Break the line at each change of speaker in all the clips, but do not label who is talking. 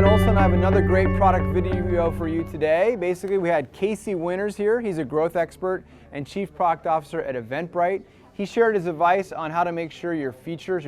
Olsen. I have another great product video for you today. Basically, we had Casey Winters here. He's a growth expert and chief product officer at Eventbrite. He shared his advice on how to make sure your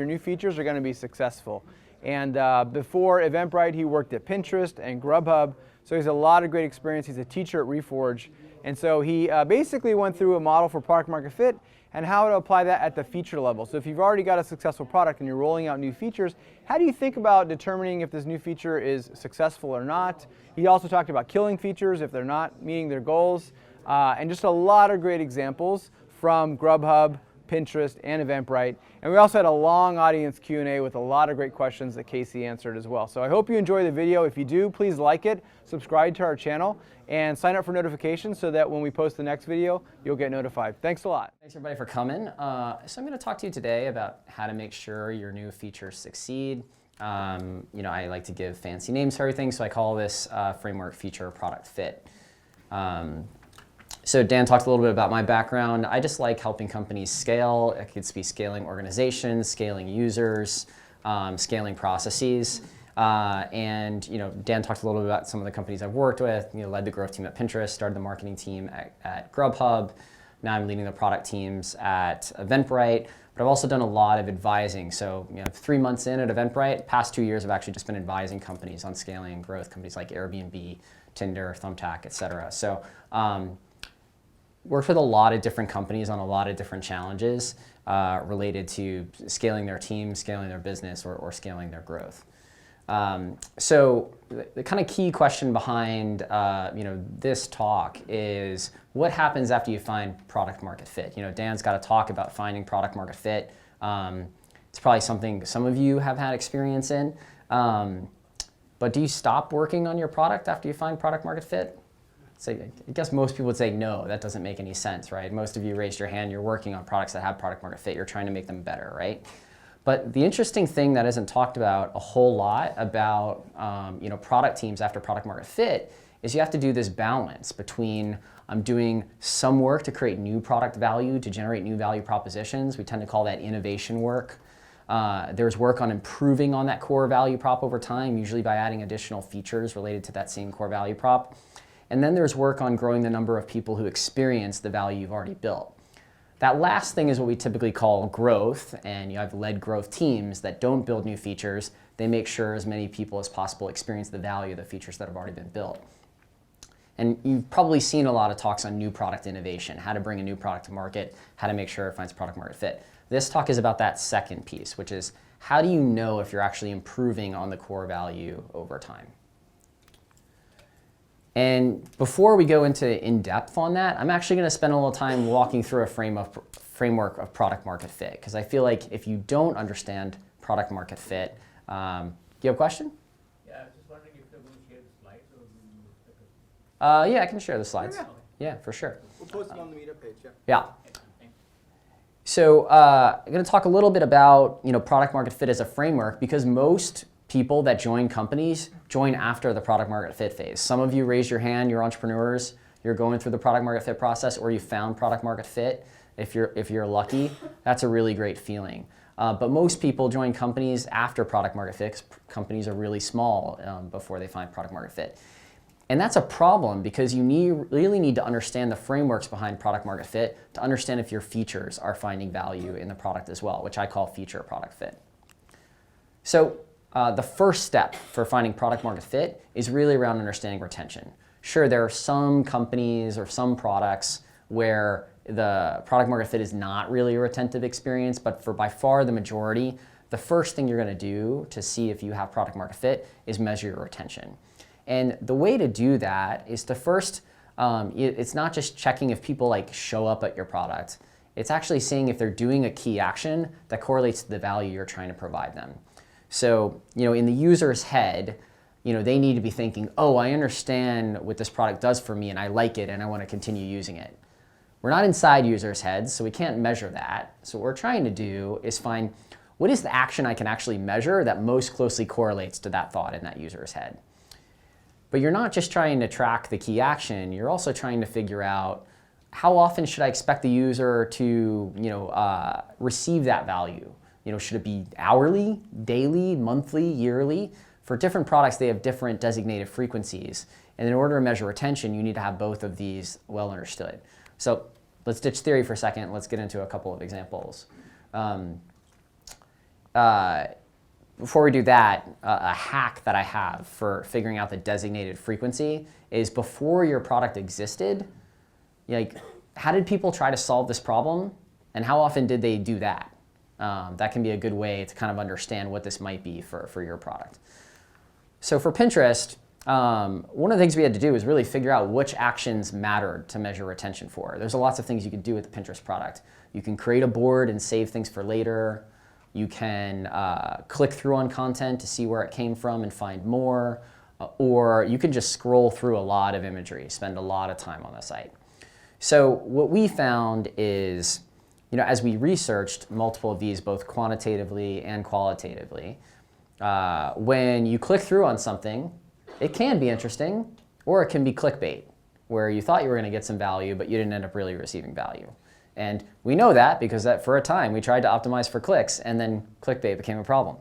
new features are going to be successful. And before Eventbrite, he worked at Pinterest and Grubhub, so he has a lot of great experience. He's a teacher at Reforge. And so he basically went through a model for product market fit and how to apply that at the feature level. So if you've already got a successful product and you're rolling out new features, how do you think about determining if this new feature is successful or not? He also talked about killing features if they're not meeting their goals, and just a lot of great examples from Grubhub, Pinterest, and Eventbrite. And we also had a long audience Q&A with a lot of great questions that Casey answered as well. So I hope you enjoy the video. If you do, please like it, subscribe to our channel, and sign up for notifications so that when we post the next video, you'll get notified. Thanks a lot.
Thanks everybody for coming. So I'm going to talk to you today about how to make sure your new features succeed. I like to give fancy names for everything, so I call this framework feature product fit. So Dan talked a little bit about my background. I just like helping companies scale. It could be scaling organizations, scaling users, scaling processes. Dan talked a little bit about some of the companies I've worked with. Led the growth team at Pinterest, started the marketing team at Grubhub. Now I'm leading the product teams at Eventbrite. But I've also done a lot of advising. So 3 months in at Eventbrite, past 2 years I've actually just been advising companies on scaling and growth, companies like Airbnb, Tinder, Thumbtack, et cetera. So worked with a lot of different companies on a lot of different challenges related to scaling their team, scaling their business, or scaling their growth. So the kind of key question behind this talk is what happens after you find product market fit? Dan's got to talk about finding product market fit. It's probably something some of you have had experience in. But do you stop working on your product after you find product market fit? So I guess most people would say no, that doesn't make any sense, right? Most of you raised your hand, you're working on products that have product market fit, you're trying to make them better, right? But the interesting thing that isn't talked about a whole lot about product teams after product market fit is you have to do this balance between I'm doing some work to create new product value, to generate new value propositions. We tend to call that innovation work. There's work on improving on that core value prop over time, usually by adding additional features related to that same core value prop. And then there's work on growing the number of people who experience the value you've already built. That last thing is what we typically call growth, and I've led growth teams that don't build new features. They make sure as many people as possible experience the value of the features that have already been built. And you've probably seen a lot of talks on new product innovation, how to bring a new product to market, how to make sure it finds product market fit. This talk is about that second piece, which is how do you know if you're actually improving on the core value over time? And before we go into in-depth on that, I'm actually going to spend a little time walking through a framework of product market fit, because I feel like if you don't understand product market fit, do you have a question?
Yeah, I was just wondering if you're going to share the slides or
Yeah, I can share the slides. Yeah, for sure.
We'll post them on the Meetup page,
Yeah. So I'm going to talk a little bit about product market fit as a framework, because most people that join companies join after the product market fit phase. Some of you raised your hand, you're entrepreneurs, you're going through the product market fit process, or you found product market fit. If you're lucky, that's a really great feeling. But most people join companies after product market fit, 'cause companies are really small before they find product market fit. And that's a problem, because you really need to understand the frameworks behind product market fit to understand if your features are finding value in the product as well, which I call feature product fit. So the first step for finding product market fit is really around understanding retention. Sure, there are some companies or some products where the product market fit is not really a retentive experience, but for by far the majority, the first thing you're going to do to see if you have product market fit is measure your retention. And the way to do that is to first, it's not just checking if people show up at your product. It's actually seeing if they're doing a key action that correlates to the value you're trying to provide them. So, in the user's head, they need to be thinking, oh, I understand what this product does for me and I like it and I want to continue using it. We're not inside users' heads, so we can't measure that. So what we're trying to do is find what is the action I can actually measure that most closely correlates to that thought in that user's head. But you're not just trying to track the key action, you're also trying to figure out how often should I expect the user to receive that value. Should it be hourly, daily, monthly, yearly? For different products, they have different designated frequencies. And in order to measure retention, you need to have both of these well understood. So let's ditch theory for a second. Let's get into a couple of examples. Before we do that, a hack that I have for figuring out the designated frequency is before your product existed, like, how did people try to solve this problem, and how often did they do that? That can be a good way to kind of understand what this might be for your product. So for Pinterest, one of the things we had to do is really figure out which actions mattered to measure retention for. There's lots of things you could do with the Pinterest product. You can create a board and save things for later. You can click through on content to see where it came from and find more. Or you can just scroll through a lot of imagery, spend a lot of time on the site. So what we found is, as we researched multiple of these, both quantitatively and qualitatively, when you click through on something, it can be interesting, or it can be clickbait, where you thought you were going to get some value, but you didn't end up really receiving value. And we know that because for a time we tried to optimize for clicks, and then clickbait became a problem.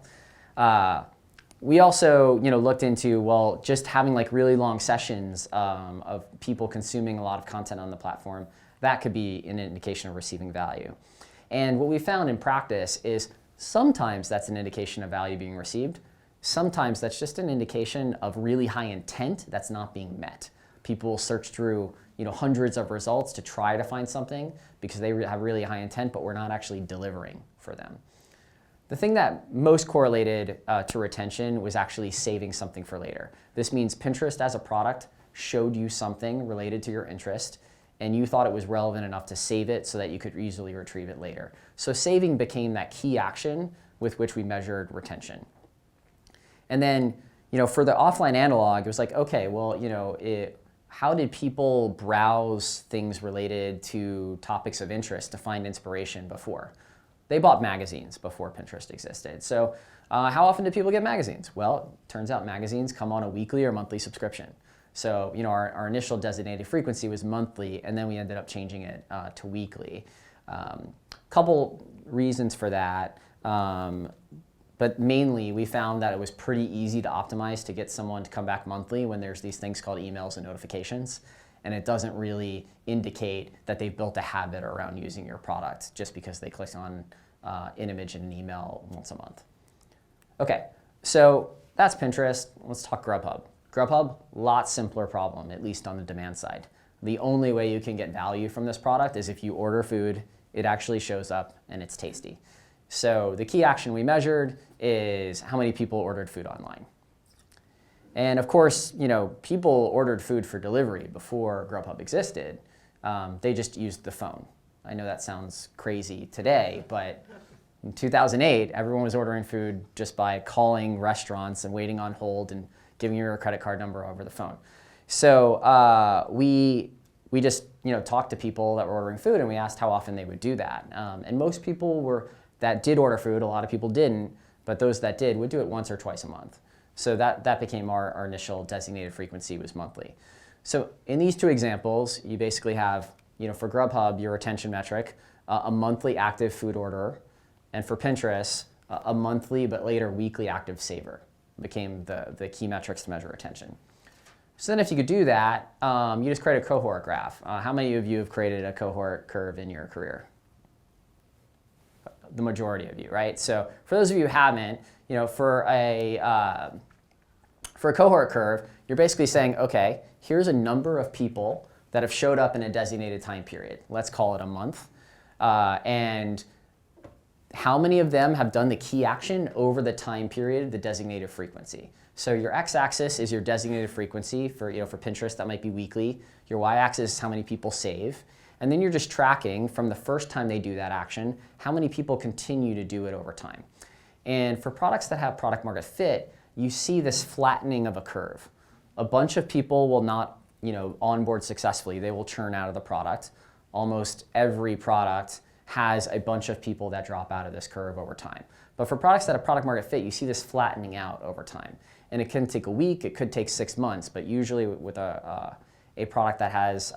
We also, looked into, well, just having like really long sessions of people consuming a lot of content on the platform. That could be an indication of receiving value. And what we found in practice is sometimes that's an indication of value being received. Sometimes that's just an indication of really high intent that's not being met. People search through hundreds of results to try to find something because they have really high intent, but we're not actually delivering for them. The thing that most correlated to retention was actually saving something for later. This means Pinterest as a product showed you something related to your interest, and you thought it was relevant enough to save it so that you could easily retrieve it later. So saving became that key action with which we measured retention. And then, for the offline analog, it was like, okay, well, how did people browse things related to topics of interest to find inspiration before? They bought magazines before Pinterest existed. So how often do people get magazines? Well, it turns out magazines come on a weekly or monthly subscription. So our initial designated frequency was monthly, and then we ended up changing it to weekly. Couple reasons for that, but mainly we found that it was pretty easy to optimize to get someone to come back monthly when there's these things called emails and notifications, and it doesn't really indicate that they've built a habit around using your product just because they clicked on an image in an email once a month. Okay, so that's Pinterest. Let's talk Grubhub. Grubhub, lot simpler problem, at least on the demand side. The only way you can get value from this product is if you order food, it actually shows up and it's tasty. So the key action we measured is how many people ordered food online. And of course, people ordered food for delivery before Grubhub existed. They just used the phone. I know that sounds crazy today, but in 2008, everyone was ordering food just by calling restaurants and waiting on hold and giving your credit card number over the phone. So we just talked to people that were ordering food, and we asked how often they would do that. And most people that did order food, a lot of people didn't, but those that did would do it once or twice a month. So that became our initial designated frequency was monthly. So in these two examples, you basically have, for Grubhub, your retention metric, a monthly active food order, and for Pinterest, a monthly but later weekly active saver became the key metrics to measure retention. So then if you could do that, you just create a cohort graph. How many of you have created a cohort curve in your career? The majority of you, right? So for those of you who haven't, for a cohort curve, you're basically saying, okay, here's a number of people that have showed up in a designated time period. Let's call it a month. And how many of them have done the key action over the time period, the designated frequency. So your x-axis is your designated frequency for Pinterest, that might be weekly. Your y-axis is how many people save. And then you're just tracking from the first time they do that action, how many people continue to do it over time. And for products that have product market fit, you see this flattening of a curve. A bunch of people will not onboard successfully. They will churn out of the product. Almost every product has a bunch of people that drop out of this curve over time. But for products that have product market fit, you see this flattening out over time. And it can take a week, it could take 6 months, but usually with a product that has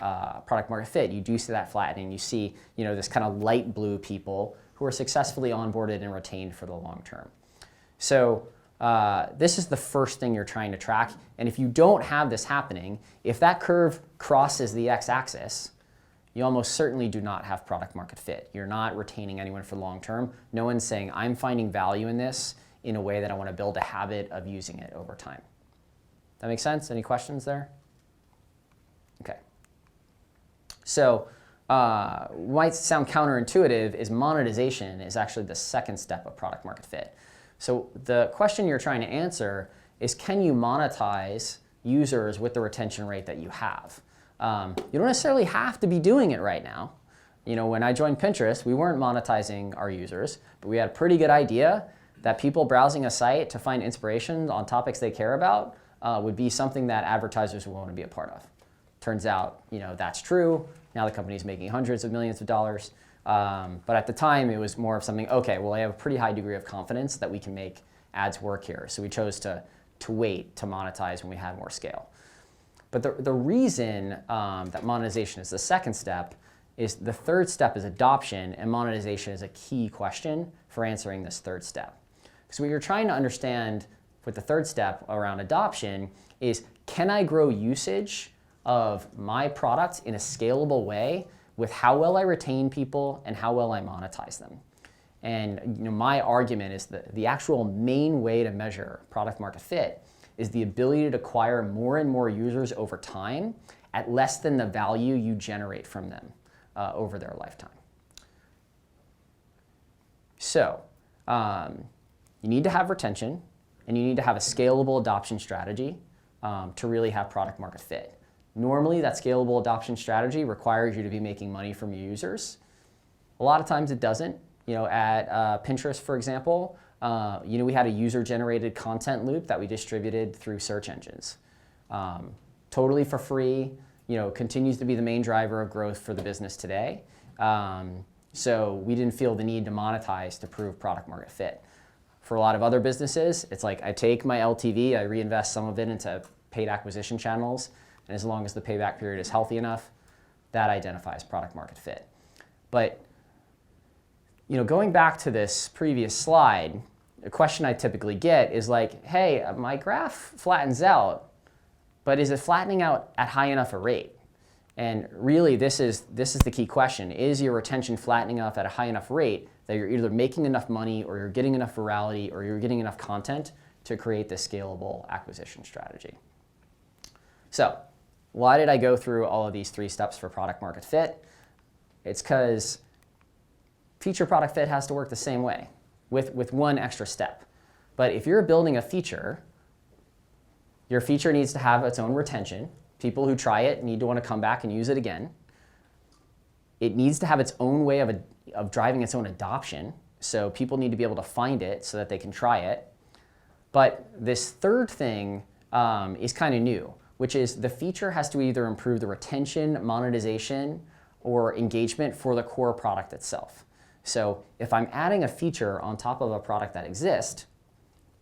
product market fit, you do see that flattening. You see this kind of light blue people who are successfully onboarded and retained for the long term. So this is the first thing you're trying to track. And if you don't have this happening, if that curve crosses the x-axis, you almost certainly do not have product market fit. You're not retaining anyone for the long term. No one's saying, I'm finding value in this in a way that I want to build a habit of using it over time. That make sense? Any questions there? Okay. So might sound counterintuitive is monetization is actually the second step of product market fit. So the question you're trying to answer is, can you monetize users with the retention rate that you have? You don't necessarily have to be doing it right now. You know, when I joined Pinterest, we weren't monetizing our users, but we had a pretty good idea that people browsing a site to find inspiration on topics they care about would be something that advertisers would want to be a part of. Turns out, you know, that's true. Now the company's making hundreds of millions of dollars. But at the time, it was more of something, okay, well, I have a pretty high degree of confidence that we can make ads work here. So we chose to wait to monetize when we had more scale. But the reason that monetization is the second step is the third step is adoption, and monetization is a key question for answering this third step. Because what you're trying to understand with the third step around adoption is, can I grow usage of my product in a scalable way with how well I retain people and how well I monetize them? And you know, my argument is that the actual main way to measure product market fit is the ability to acquire more and more users over time at less than the value you generate from them over their lifetime. So you need to have retention, and you need to have a scalable adoption strategy to really have product market fit. Normally, that scalable adoption strategy requires you to be making money from your users. A lot of times it doesn't. You know, at Pinterest, for example, you know, we had a user-generated content loop that we distributed through search engines. Totally for free, you know, continues to be the main driver of growth for the business today. So we didn't feel the need to monetize to prove product market fit. For a lot of other businesses, it's like I take my LTV, I reinvest some of it into paid acquisition channels, and as long as the payback period is healthy enough, that identifies product market fit. But you know, going back to this previous slide, a question I typically get is like, hey, my graph flattens out, but is it flattening out at high enough a rate? And really, this is the key question. Is your retention flattening up at a high enough rate that you're either making enough money, or you're getting enough virality, or you're getting enough content to create this scalable acquisition strategy? So why did I go through all of these three steps for product market fit? It's because feature product fit has to work the same way with one extra step. But if you're building a feature, your feature needs to have its own retention. People who try it need to want to come back and use it again. It needs to have its own way of driving its own adoption. So people need to be able to find it so that they can try it. But this third thing is kind of new, which is the feature has to either improve the retention, monetization, or engagement for the core product itself. So if I'm adding a feature on top of a product that exists,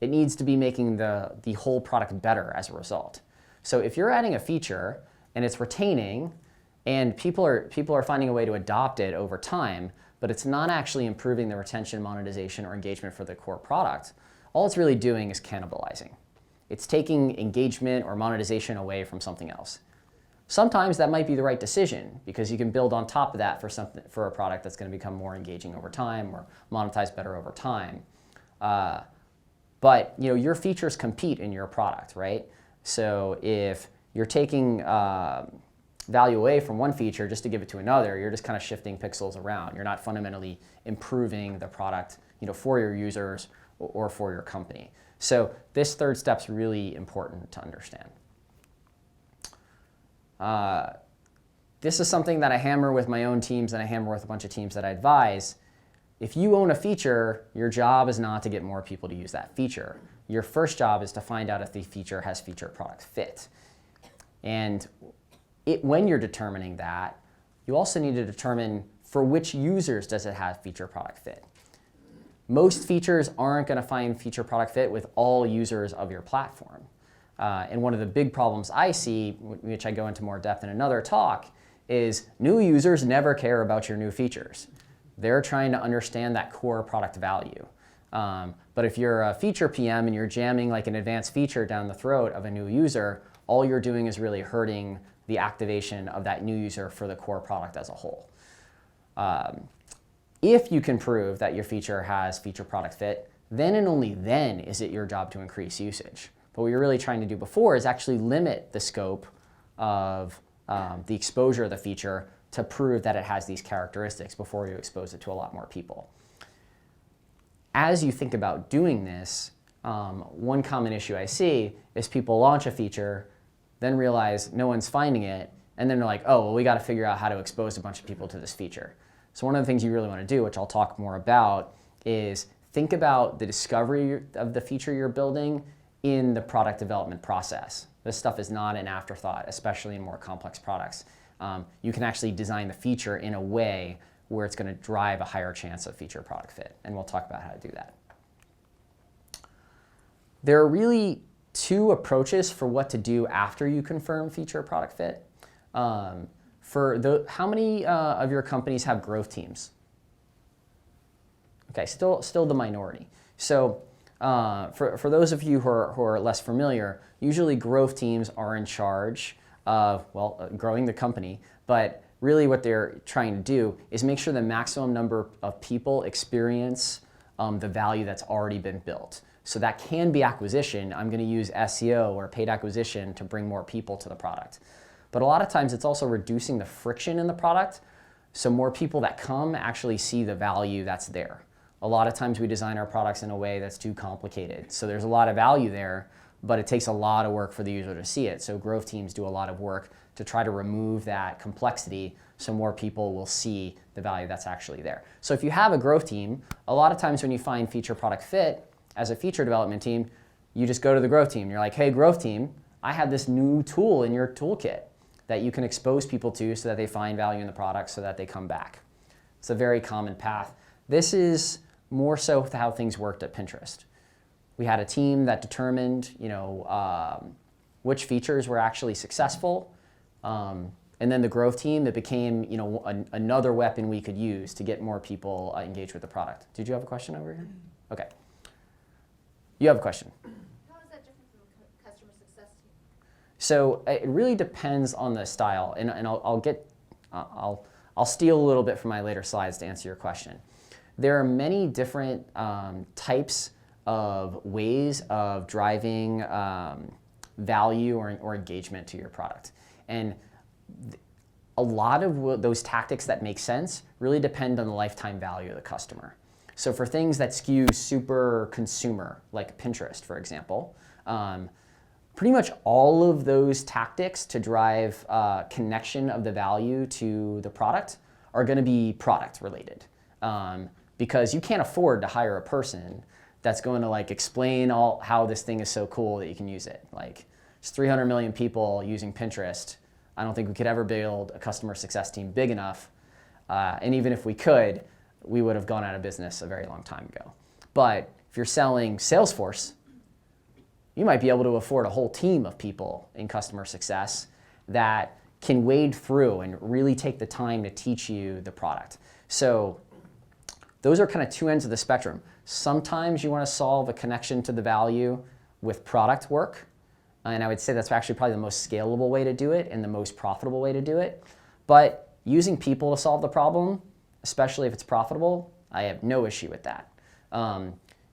it needs to be making the whole product better as a result. So if you're adding a feature and it's retaining, and people are finding a way to adopt it over time, but it's not actually improving the retention, monetization, or engagement for the core product, all it's really doing is cannibalizing. It's taking engagement or monetization away from something else. Sometimes that might be the right decision, because you can build on top of that for a product that's going to become more engaging over time or monetize better over time. But you know, your features compete in your product, right? So if you're taking value away from one feature just to give it to another, you're just kind of shifting pixels around. You're not fundamentally improving the product, you know, for your users or for your company. So this third step's really important to understand. This is something that I hammer with my own teams, and I hammer with a bunch of teams that I advise. If you own a feature, your job is not to get more people to use that feature. Your first job is to find out if the feature has feature product fit. And when you're determining that, you also need to determine for which users does it have feature product fit. Most features aren't going to find feature product fit with all users of your platform. And one of the big problems I see, which I go into more depth in another talk, is new users never care about your new features. They're trying to understand that core product value. But if you're a feature PM and you're jamming like an advanced feature down the throat of a new user, all you're doing is really hurting the activation of that new user for the core product as a whole. If you can prove that your feature has feature product fit, then and only then is it your job to increase usage. But what you're really trying to do before is actually limit the scope of the exposure of the feature to prove that it has these characteristics before you expose it to a lot more people. As you think about doing this, one common issue I see is people launch a feature, then realize no one's finding it, and then they're like, oh, well, we got to figure out how to expose a bunch of people to this feature. So one of the things you really want to do, which I'll talk more about, is think about the discovery of the feature you're building in the product development process. This stuff is not an afterthought, especially in more complex products. You can actually design the feature in a way where it's going to drive a higher chance of feature product fit, and we'll talk about how to do that. There are really two approaches for what to do after you confirm feature product fit. How many of your companies have growth teams? Okay, still the minority. So for those of you who are less familiar, usually growth teams are in charge of, well, growing the company, but really what they're trying to do is make sure the maximum number of people experience the value that's already been built. So that can be acquisition. I'm going to use SEO or paid acquisition to bring more people to the product. But a lot of times it's also reducing the friction in the product so more people that come actually see the value that's there. A lot of times we design our products in a way that's too complicated. So there's a lot of value there, but it takes a lot of work for the user to see it. So growth teams do a lot of work to try to remove that complexity so more people will see the value that's actually there. So if you have a growth team, a lot of times when you find feature product fit as a feature development team, you just go to the growth team. You're like, hey, growth team, I have this new tool in your toolkit that you can expose people to so that they find value in the product so that they come back. It's a very common path. This is more so how things worked at Pinterest. We had a team that determined, which features were actually successful, and then the growth team, it became, another weapon we could use to get more people engaged with the product. Did you have a question over here? Okay. You have a question.
How is that different from a customer success team?
So it really depends on the style, and I'll steal a little bit from my later slides to answer your question. There are many different types of ways of driving value or engagement to your product. And a lot of those tactics that make sense really depend on the lifetime value of the customer. So for things that skew super consumer, like Pinterest, for example, pretty much all of those tactics to drive connection of the value to the product are going to be product related. Because you can't afford to hire a person that's going to explain how this thing is so cool that you can use it. There's 300 million people using Pinterest. I don't think we could ever build a customer success team big enough. And even if we could, we would have gone out of business a very long time ago. But if you're selling Salesforce, you might be able to afford a whole team of people in customer success that can wade through and really take the time to teach you the product. So those are kind of two ends of the spectrum. Sometimes you want to solve a connection to the value with product work. And I would say that's actually probably the most scalable way to do it and the most profitable way to do it. But using people to solve the problem, especially if it's profitable, I have no issue with that.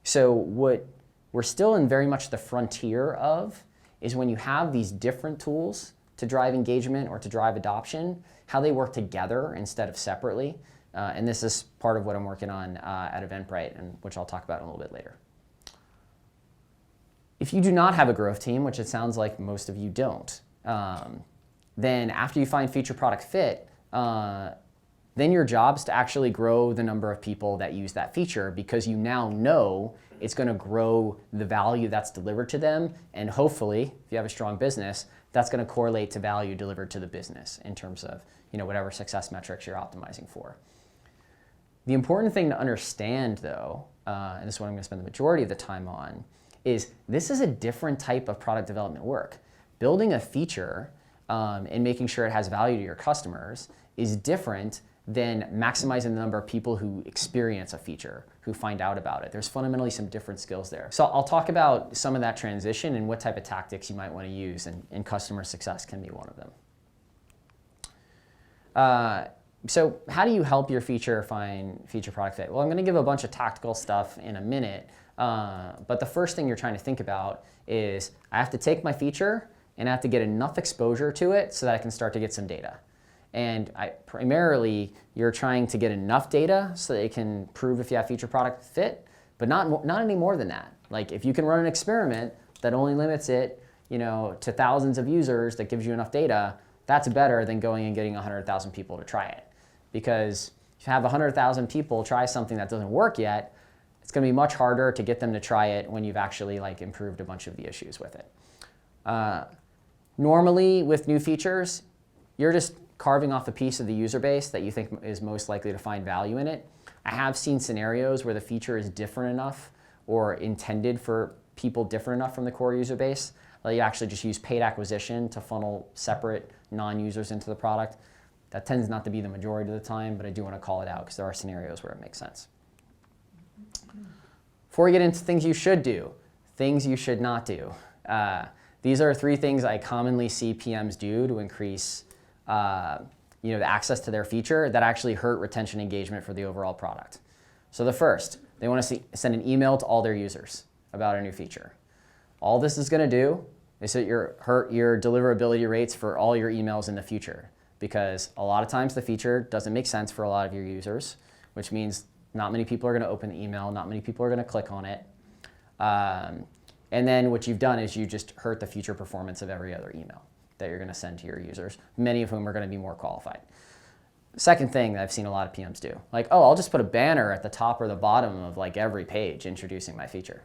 So what we're still in very much the frontier of is when you have these different tools to drive engagement or to drive adoption, how they work together instead of separately. And this is part of what I'm working on at Eventbrite, and which I'll talk about a little bit later. If you do not have a growth team, which it sounds like most of you don't, then after you find feature product fit, then your job is to actually grow the number of people that use that feature because you now know it's going to grow the value that's delivered to them, and hopefully, if you have a strong business, that's going to correlate to value delivered to the business in terms of whatever success metrics you're optimizing for. The important thing to understand, though, and this is what I'm going to spend the majority of the time on, is this is a different type of product development work. Building a feature and making sure it has value to your customers is different than maximizing the number of people who experience a feature, who find out about it. There's fundamentally some different skills there. So I'll talk about some of that transition and what type of tactics you might want to use, and customer success can be one of them. So how do you help your feature find feature product fit? Well, I'm going to give a bunch of tactical stuff in a minute, but the first thing you're trying to think about is I have to take my feature and I have to get enough exposure to it so that I can start to get some data. And primarily, you're trying to get enough data so that it can prove if you have feature product fit, but not any more than that. Like if you can run an experiment that only limits it, to thousands of users that gives you enough data, that's better than going and getting 100,000 people to try it. Because if you have 100,000 people try something that doesn't work yet, it's going to be much harder to get them to try it when you've actually improved a bunch of the issues with it. Normally, with new features, you're just carving off a piece of the user base that you think is most likely to find value in it. I have seen scenarios where the feature is different enough or intended for people different enough from the core user base that you actually just use paid acquisition to funnel separate non-users into the product. That tends not to be the majority of the time, but I do want to call it out because there are scenarios where it makes sense. Before we get into things you should do, things you should not do. These are 3 things I commonly see PMs do to increase the access to their feature that actually hurt retention engagement for the overall product. So the first, they want to send an email to all their users about a new feature. All this is going to do is hurt your deliverability rates for all your emails in the future, because a lot of times the feature doesn't make sense for a lot of your users, which means not many people are going to open the email, not many people are going to click on it. And then what you've done is you just hurt the future performance of every other email that you're going to send to your users, many of whom are going to be more qualified. Second thing that I've seen a lot of PMs do, I'll just put a banner at the top or the bottom of every page introducing my feature.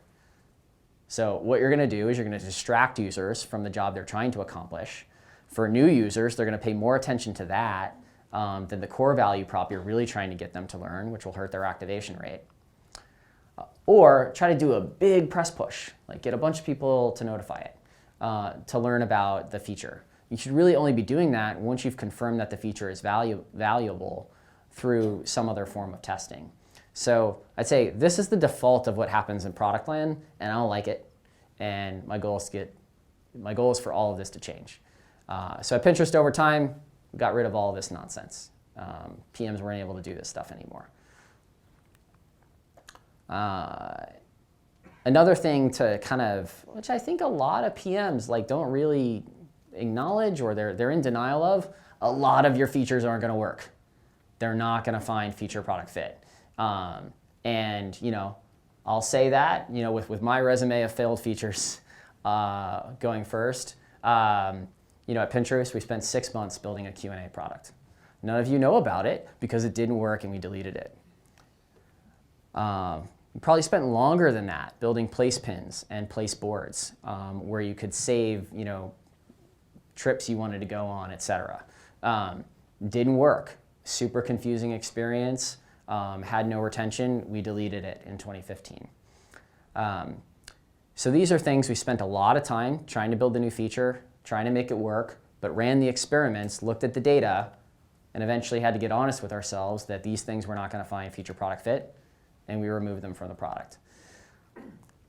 So what you're going to do is you're going to distract users from the job they're trying to accomplish. For new users, they're going to pay more attention to that than the core value prop you're really trying to get them to learn, which will hurt their activation rate. Or try to do a big press push, get a bunch of people to notify it, to learn about the feature. You should really only be doing that once you've confirmed that the feature is valuable through some other form of testing. So I'd say this is the default of what happens in product land, and I don't like it. And my goal is for all of this to change. So at Pinterest over time, we got rid of all of this nonsense. PMs weren't able to do this stuff anymore. Another thing to which I think a lot of PMs don't really acknowledge, or they're in denial of, a lot of your features aren't going to work. They're not going to find feature product fit. And I'll say that with my resume of failed features going first. At Pinterest, we spent 6 months building a Q&A product. None of you know about it because it didn't work and we deleted it. We probably spent longer than that building place pins and place boards where you could save, trips you wanted to go on, etc. Didn't work. Super confusing experience. Had no retention. We deleted it in 2015. So these are things we spent a lot of time trying to build a new feature, trying to make it work, but ran the experiments, looked at the data, and eventually had to get honest with ourselves that these things were not going to find feature product fit, and we removed them from the product.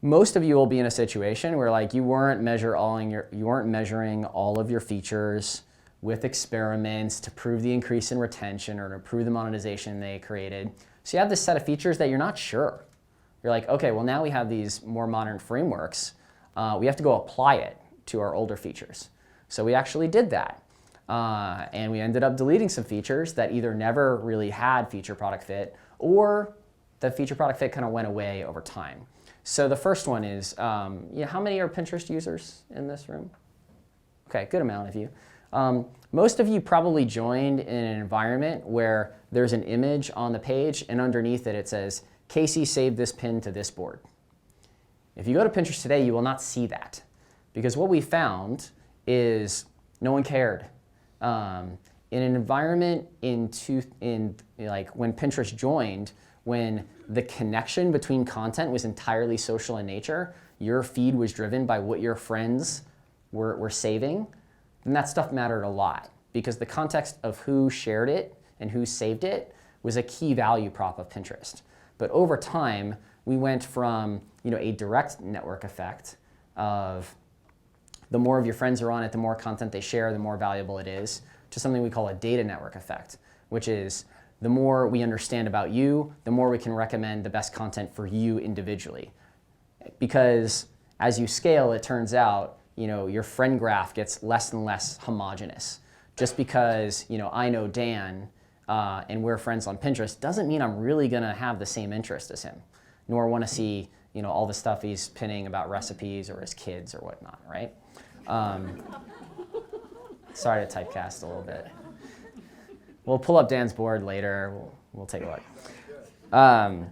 Most of you will be in a situation where you weren't measuring all of your features with experiments to prove the increase in retention or to prove the monetization they created. So you have this set of features that you're not sure. You're okay, well now we have these more modern frameworks. We have to go apply it to our older features. So we actually did that. And we ended up deleting some features that either never really had feature product fit or the feature product fit kind of went away over time. So the first one is, how many are Pinterest users in this room? Okay, good amount of you. Most of you probably joined in an environment where there's an image on the page and underneath it, it says, Casey saved this pin to this board. If you go to Pinterest today, you will not see that because what we found is no one cared. In an environment when Pinterest joined, when the connection between content was entirely social in nature, your feed was driven by what your friends were saving, then that stuff mattered a lot because the context of who shared it and who saved it was a key value prop of Pinterest. But over time, we went from a direct network effect of the more of your friends are on it, the more content they share, the more valuable it is, to something we call a data network effect, which is the more we understand about you, the more we can recommend the best content for you individually. Because as you scale, it turns out your friend graph gets less and less homogeneous. Just because I know Dan and we're friends on Pinterest doesn't mean I'm really going to have the same interest as him, nor want to see all the stuff he's pinning about recipes or his kids or whatnot, right? Sorry to typecast a little bit. We'll pull up Dan's board later. We'll take a look.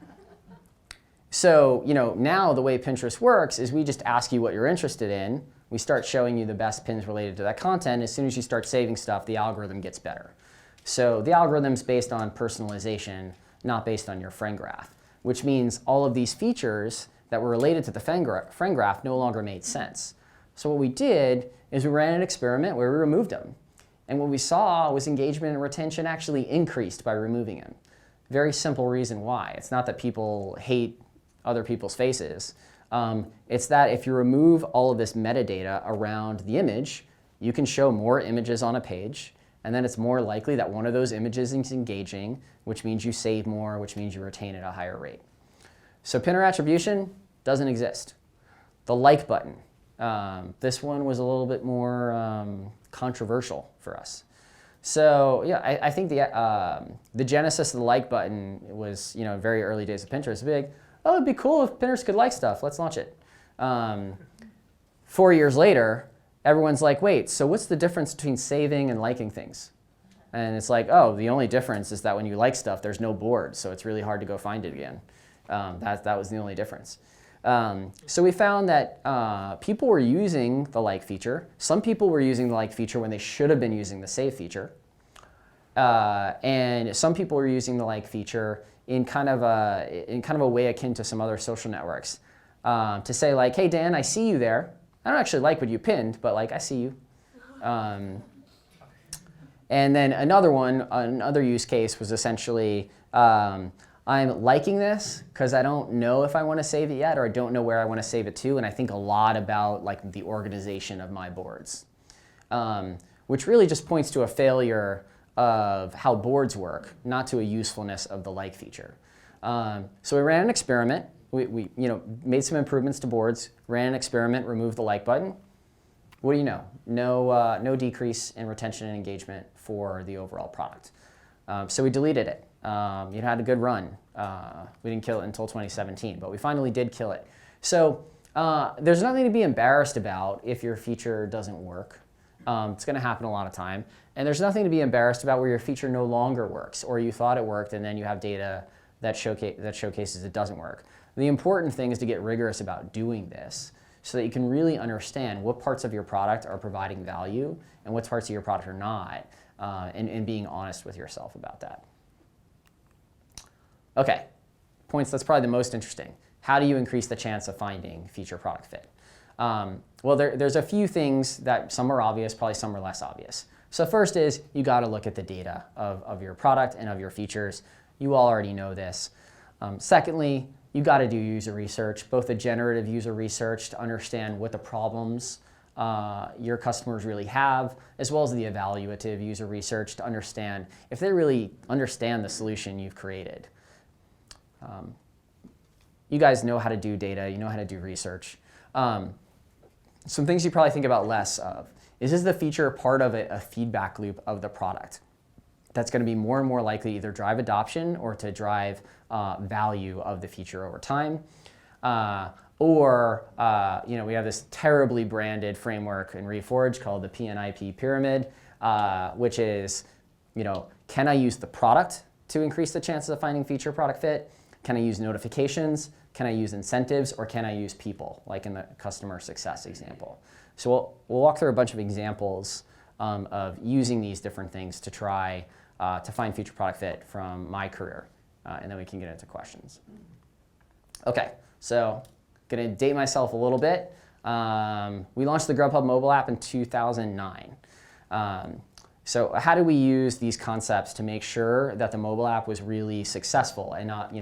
So now the way Pinterest works is we just ask you what you're interested in. We start showing you the best pins related to that content. As soon as you start saving stuff, the algorithm gets better. So the algorithm's based on personalization, not based on your friend graph, which means all of these features that were related to the friend graph no longer made sense. So what we did is we ran an experiment where we removed them. And what we saw was engagement and retention actually increased by removing them. Very simple reason why. It's not that people hate other people's faces. It's that if you remove all of this metadata around the image, you can show more images on a page, and then it's more likely that one of those images is engaging, which means you save more, which means you retain at a higher rate. So pinner attribution doesn't exist. The like button. This one was a little bit more controversial for us. So yeah, I think the genesis of the like button was very early days of Pinterest. Big, oh, it'd be cool if Pinterest could like stuff. Let's launch it. 4 years later, everyone's like, wait, so what's the difference between saving and liking things? And it's like, oh, the only difference is that when you like stuff, there's no board, so it's really hard to go find it again. That was the only difference. So we found that people were using the like feature. Some people were using the like feature when they should have been using the save feature. And some people were using the like feature in kind of a way akin to some other social networks. To say like, hey Dan, I see you there. I don't actually like what you pinned, but like I see you. And then another use case was essentially, I'm liking this because I don't know if I want to save it yet, or I don't know where I want to save it to, and I think a lot about like the organization of my boards, which really just points to a failure of how boards work, not to a usefulness of the like feature. So we ran an experiment. We made some improvements to boards, ran an experiment, removed the like button. What do you know? No decrease in retention and engagement for the overall product. So we deleted it. It had a good run. We didn't kill it until 2017, but we finally did kill it. So there's nothing to be embarrassed about if your feature doesn't work. It's going to happen a lot of time. And there's nothing to be embarrassed about where your feature no longer works, or you thought it worked and then you have data that showcases it doesn't work. The important thing is to get rigorous about doing this so that you can really understand what parts of your product are providing value and what parts of your product are not, and being honest with yourself about that. Okay, points that's probably the most interesting. How do you increase the chance of finding feature product fit? Well, there's a few things that some are obvious, probably some are less obvious. So first is you got to look at the data of your product and of your features. You all already know this. Secondly, you got to do user research, both the generative user research to understand what the problems your customers really have, as well as the evaluative user research to understand if they really understand the solution you've created. You guys know how to do data, you know how to do research. Some things you probably think about less of. Is the feature part of a feedback loop of the product? That's going to be more and more likely to either drive adoption or to drive value of the feature over time. We have this terribly branded framework in Reforge called the PNIP pyramid, which is, can I use the product to increase the chances of finding feature product fit? Can I use notifications? Can I use incentives? Or can I use people, like in the customer success example? So we'll walk through a bunch of examples of using these different things to try to find feature product fit from my career, and then we can get into questions. Okay, so gonna date myself a little bit. We launched the Grubhub mobile app in 2009. So how do we use these concepts to make sure that the mobile app was really successful and not,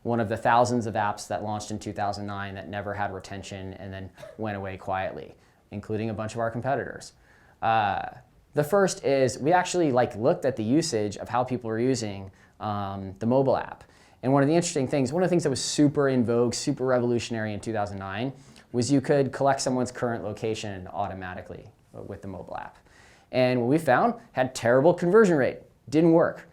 one of the thousands of apps that launched in 2009 that never had retention and then went away quietly, including a bunch of our competitors. The first is we actually looked at the usage of how people were using the mobile app. And one of the things that was super in vogue, super revolutionary in 2009 was you could collect someone's current location automatically with the mobile app. And what we found had terrible conversion rate, didn't work.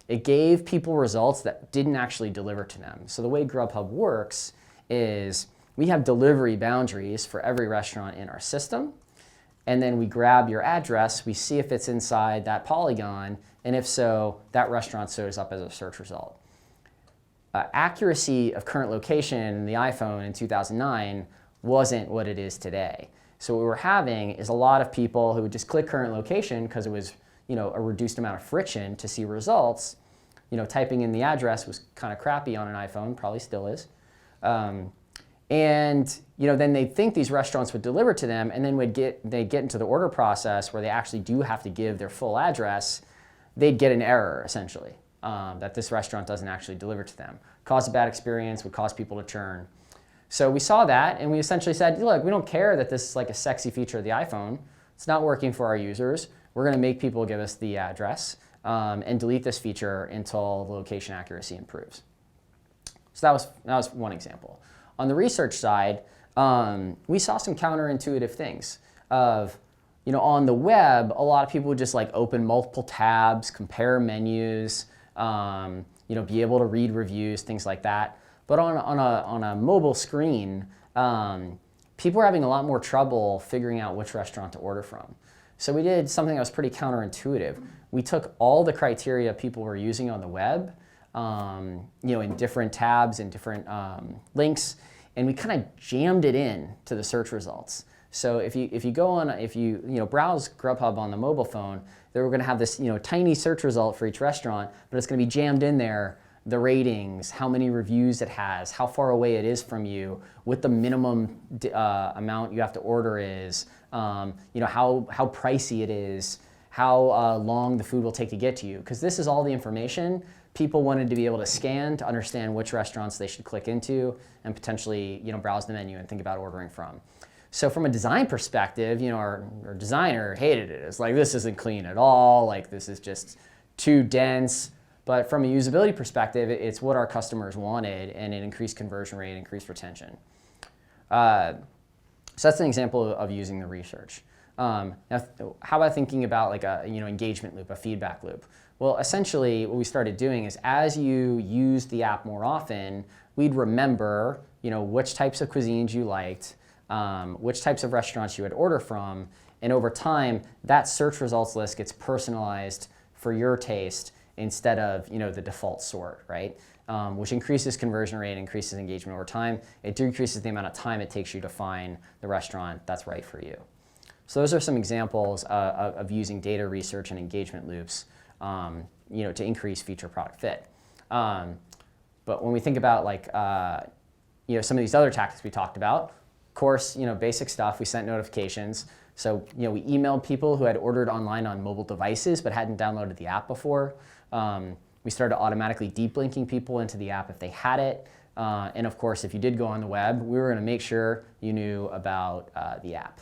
It gave people results that didn't actually deliver to them. So the way Grubhub works is we have delivery boundaries for every restaurant in our system. And then we grab your address, we see if it's inside that polygon, and if so, that restaurant shows up as a search result. Accuracy of current location in the iPhone in 2009 wasn't what it is today. So what we were having is a lot of people who would just click current location because it was a reduced amount of friction to see results. Typing in the address was kind of crappy on an iPhone, probably still is. And then they'd think these restaurants would deliver to them, and then they'd get into the order process where they actually do have to give their full address. They'd get an error, essentially, that this restaurant doesn't actually deliver to them. Cause a bad experience, would cause people to churn. So we saw that, and we essentially said, look, we don't care that this is a sexy feature of the iPhone. It's not working for our users. We're going to make people give us the address and delete this feature until the location accuracy improves. So that was one example. On the research side, we saw some counterintuitive things of, on the web, a lot of people would just open multiple tabs, compare menus, be able to read reviews, things like that. But on a mobile screen, people were having a lot more trouble figuring out which restaurant to order from. So we did something that was pretty counterintuitive. We took all the criteria people were using on the web, in different tabs and different links, and we kind of jammed it in to the search results. So if you browse Grubhub on the mobile phone, then we're going to have this tiny search result for each restaurant, but it's going to be jammed in there. The ratings, how many reviews it has, how far away it is from you, what the minimum amount you have to order is, how pricey it is, how long the food will take to get to you. Because this is all the information people wanted to be able to scan to understand which restaurants they should click into and potentially browse the menu and think about ordering from. So from a design perspective, our designer hated it. It's this isn't clean at all. This is just too dense. But from a usability perspective, it's what our customers wanted, and it increased conversion rate, increased retention. So that's an example of using the research. Now, how about thinking about a engagement loop, a feedback loop? Well, essentially, what we started doing is as you use the app more often, we'd remember which types of cuisines you liked, which types of restaurants you would order from, and over time, that search results list gets personalized for your taste instead of the default sort, right? Which increases conversion rate, increases engagement over time. It decreases the amount of time it takes you to find the restaurant that's right for you. So those are some examples of using data research and engagement loops, to increase feature product fit. But when we think about some of these other tactics we talked about, of course, basic stuff. We sent notifications. So we emailed people who had ordered online on mobile devices but hadn't downloaded the app before. We started automatically deep linking people into the app if they had it. And of course, if you did go on the web, we were going to make sure you knew about the app.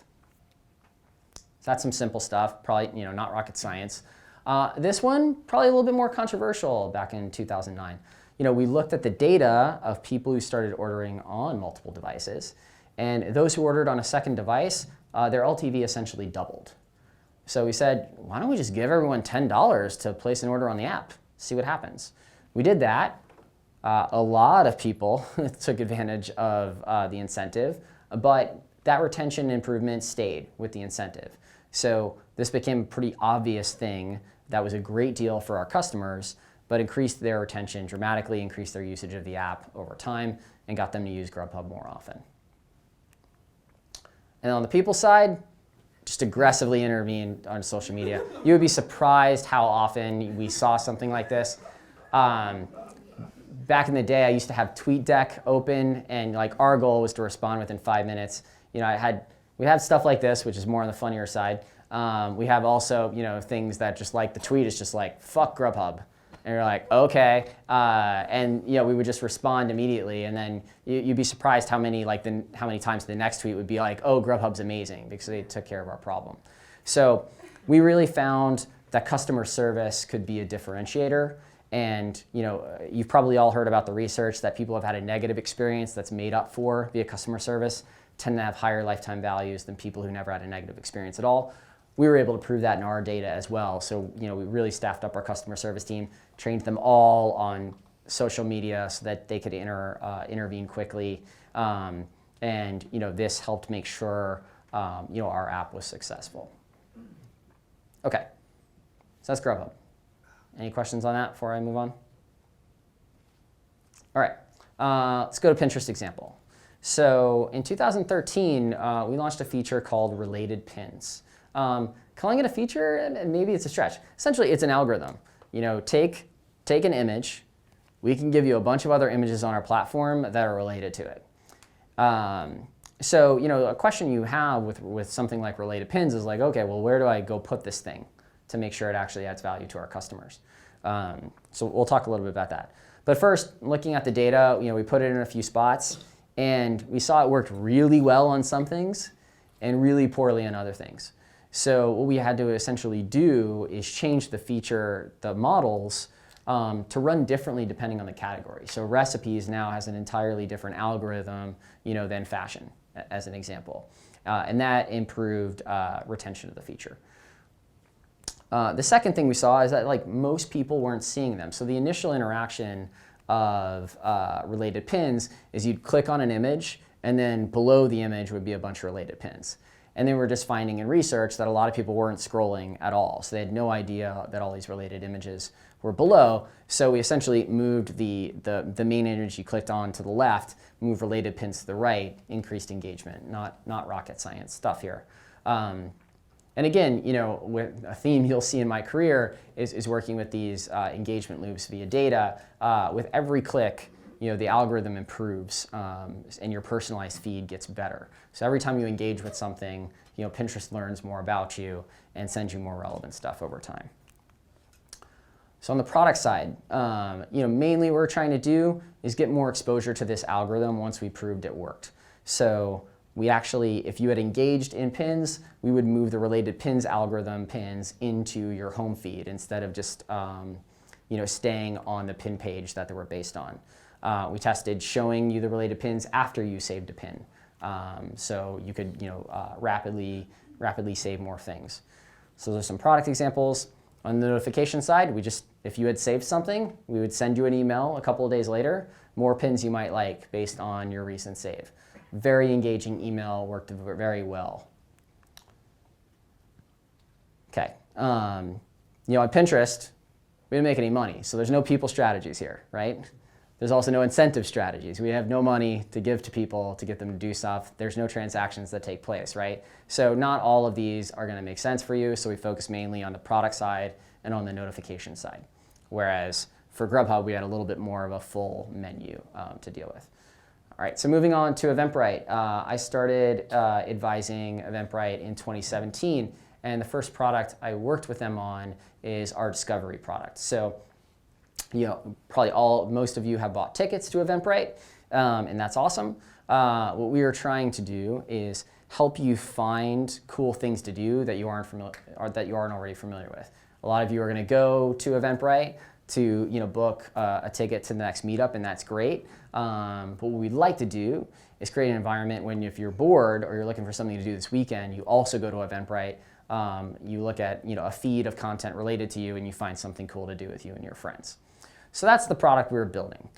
So that's some simple stuff, probably not rocket science. This one, probably a little bit more controversial back in 2009. We looked at the data of people who started ordering on multiple devices. And those who ordered on a second device, their LTV essentially doubled. So we said, why don't we just give everyone $10 to place an order on the app, see what happens. We did that. A lot of people took advantage of the incentive, but that retention improvement stayed with the incentive. So this became a pretty obvious thing that was a great deal for our customers, but increased their retention dramatically, increased their usage of the app over time, and got them to use Grubhub more often. And on the people side, just aggressively intervene on social media. You would be surprised how often we saw something like this. Back in the day, I used to have TweetDeck open, and our goal was to respond within 5 minutes. We had stuff like this, which is more on the funnier side. We have also, things that just like the tweet is just like, fuck Grubhub. And you're like, okay. And we would just respond immediately. And then you'd be surprised how many times the next tweet would be like, oh, Grubhub's amazing because they took care of our problem. So we really found that customer service could be a differentiator. And you've probably all heard about the research that people have had a negative experience that's made up for via customer service tend to have higher lifetime values than people who never had a negative experience at all. We were able to prove that in our data as well. So we really staffed up our customer service team, trained them all on social media so that they could intervene quickly. And this helped make sure our app was successful. Okay, so that's Grubhub. Any questions on that before I move on? All right, let's go to Pinterest example. So in 2013, we launched a feature called Related Pins. Calling it a feature, maybe it's a stretch. Essentially, it's an algorithm. Take an image. We can give you a bunch of other images on our platform that are related to it. So a question you have with something like Related Pins is like, okay, well, where do I go put this thing to make sure it actually adds value to our customers? So we'll talk a little bit about that. But first, looking at the data, we put it in a few spots, and we saw it worked really well on some things and really poorly on other things. So what we had to essentially do is change the models to run differently depending on the category. So recipes now has an entirely different algorithm, than fashion, as an example. And that improved retention of the feature. The second thing we saw is that most people weren't seeing them. So the initial interaction of related pins is you'd click on an image, and then below the image would be a bunch of related pins. And then we're just finding in research that a lot of people weren't scrolling at all. So they had no idea that all these related images were below. So we essentially moved the main image you clicked on to the left, moved related pins to the right, increased engagement. Not rocket science stuff here. And again, with a theme you'll see in my career is working with these engagement loops via data. With every click, the algorithm improves and your personalized feed gets better. So every time you engage with something, Pinterest learns more about you and sends you more relevant stuff over time. So on the product side, mainly what we're trying to do is get more exposure to this algorithm once we proved it worked. So we actually, if you had engaged in pins, we would move the related pins algorithm pins into your home feed instead of just staying on the pin page that they were based on. We tested showing you the related pins after you saved a pin, so you could rapidly save more things. So there's some product examples. On the notification side, if you had saved something, we would send you an email a couple of days later, more pins you might like based on your recent save. Very engaging email, worked very well. Okay, on Pinterest, we didn't make any money, so there's no people strategies here, right? There's also no incentive strategies. We have no money to give to people to get them to do stuff. There's no transactions that take place, right? So not all of these are going to make sense for you, so we focus mainly on the product side and on the notification side. Whereas for Grubhub, we had a little bit more of a full menu to deal with. All right, so moving on to Eventbrite. I started advising Eventbrite in 2017, and the first product I worked with them on is our discovery product. So probably most of you have bought tickets to Eventbrite, and that's awesome. What we are trying to do is help you find cool things to do that you aren't already familiar with. A lot of you are going to go to Eventbrite to book a ticket to the next meetup, and that's great. But what we'd like to do is create an environment when if you're bored or you're looking for something to do this weekend, you also go to Eventbrite. You look at a feed of content related to you, and you find something cool to do with you and your friends. So that's the product we were building.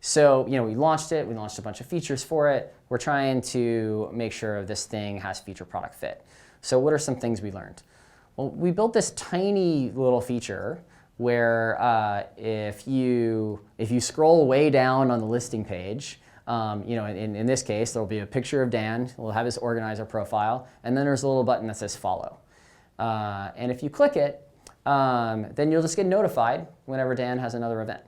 So we launched it. We launched a bunch of features for it. We're trying to make sure this thing has feature product fit. So what are some things we learned? Well, we built this tiny little feature where if you scroll way down on the listing page, in this case, there'll be a picture of Dan. We'll have his organizer profile, and then there's a little button that says follow. And if you click it, then you'll just get notified whenever Dan has another event.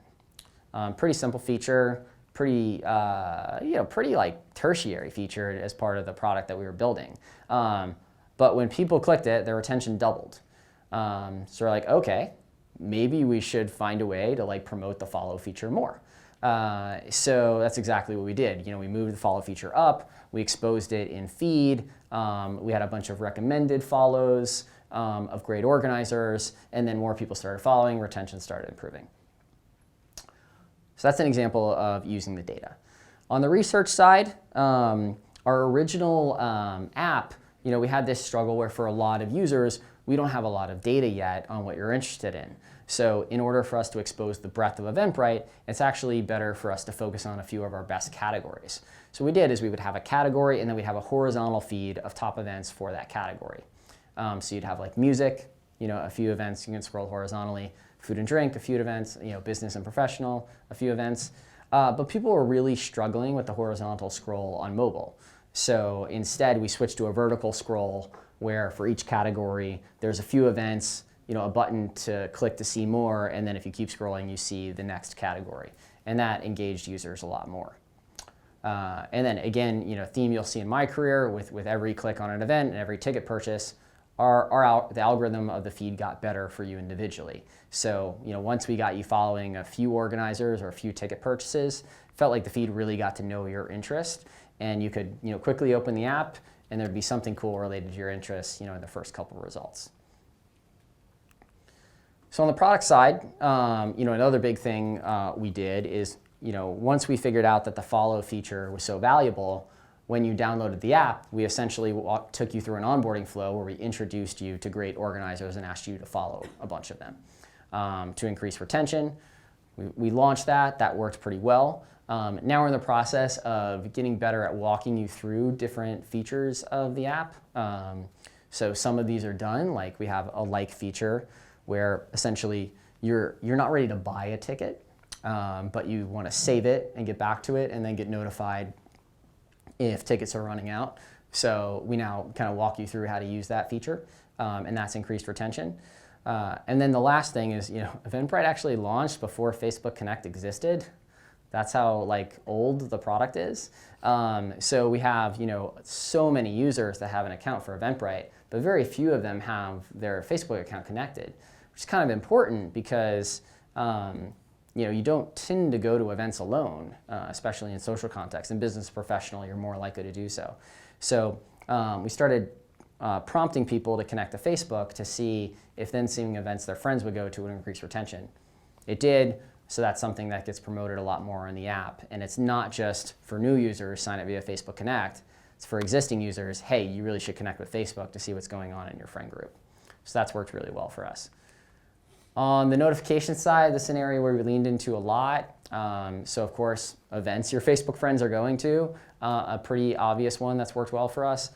Pretty simple feature, pretty like tertiary feature as part of the product that we were building. But when people clicked it, their retention doubled. So we're like, okay, maybe we should find a way to like promote the follow feature more. So that's exactly what we did. We moved the follow feature up, we exposed it in feed, we had a bunch of recommended follows of great organizers, and then more people started following, retention started improving. So that's an example of using the data. On the research side, our original app, we had this struggle where for a lot of users, we don't have a lot of data yet on what you're interested in. So in order for us to expose the breadth of Eventbrite, it's actually better for us to focus on a few of our best categories. So what we did is we would have a category and then we'd have a horizontal feed of top events for that category. So you'd have like music, a few events you can scroll horizontally, food and drink, a few events, business and professional, a few events. But people were really struggling with the horizontal scroll on mobile. So instead we switched to a vertical scroll where for each category there's a few events, a button to click to see more, and then if you keep scrolling you see the next category. And that engaged users a lot more. And then again, theme you'll see in my career with every click on an event and every ticket purchase, the algorithm of the feed got better for you individually. So once we got you following a few organizers or a few ticket purchases, it felt like the feed really got to know your interest, and you could quickly open the app and there'd be something cool related to your interests in the first couple of results. So on the product side, another big thing we did is once we figured out that the follow feature was so valuable, when you downloaded the app, we essentially took you through an onboarding flow where we introduced you to great organizers and asked you to follow a bunch of them to increase retention. We launched that. That worked pretty well. Now we're in the process of getting better at walking you through different features of the app. So some of these are done, like we have a like feature where essentially you're not ready to buy a ticket, but you want to save it and get back to it and then get notified if tickets are running out. So we now kind of walk you through how to use that feature, and that's increased retention. And then the last thing is, Eventbrite actually launched before Facebook Connect existed. That's how old the product is. So we have so many users that have an account for Eventbrite, but very few of them have their Facebook account connected, which is kind of important because you don't tend to go to events alone, especially in social context. In business professional, you're more likely to do so. So we started prompting people to connect to Facebook to see if then seeing events their friends would go to would increase retention. It did, so that's something that gets promoted a lot more in the app. And it's not just for new users, sign up via Facebook Connect. It's for existing users, hey, you really should connect with Facebook to see what's going on in your friend group. So that's worked really well for us. On the notification side, this is an area where we leaned into a lot. So of course, events your Facebook friends are going to, a pretty obvious one that's worked well for us.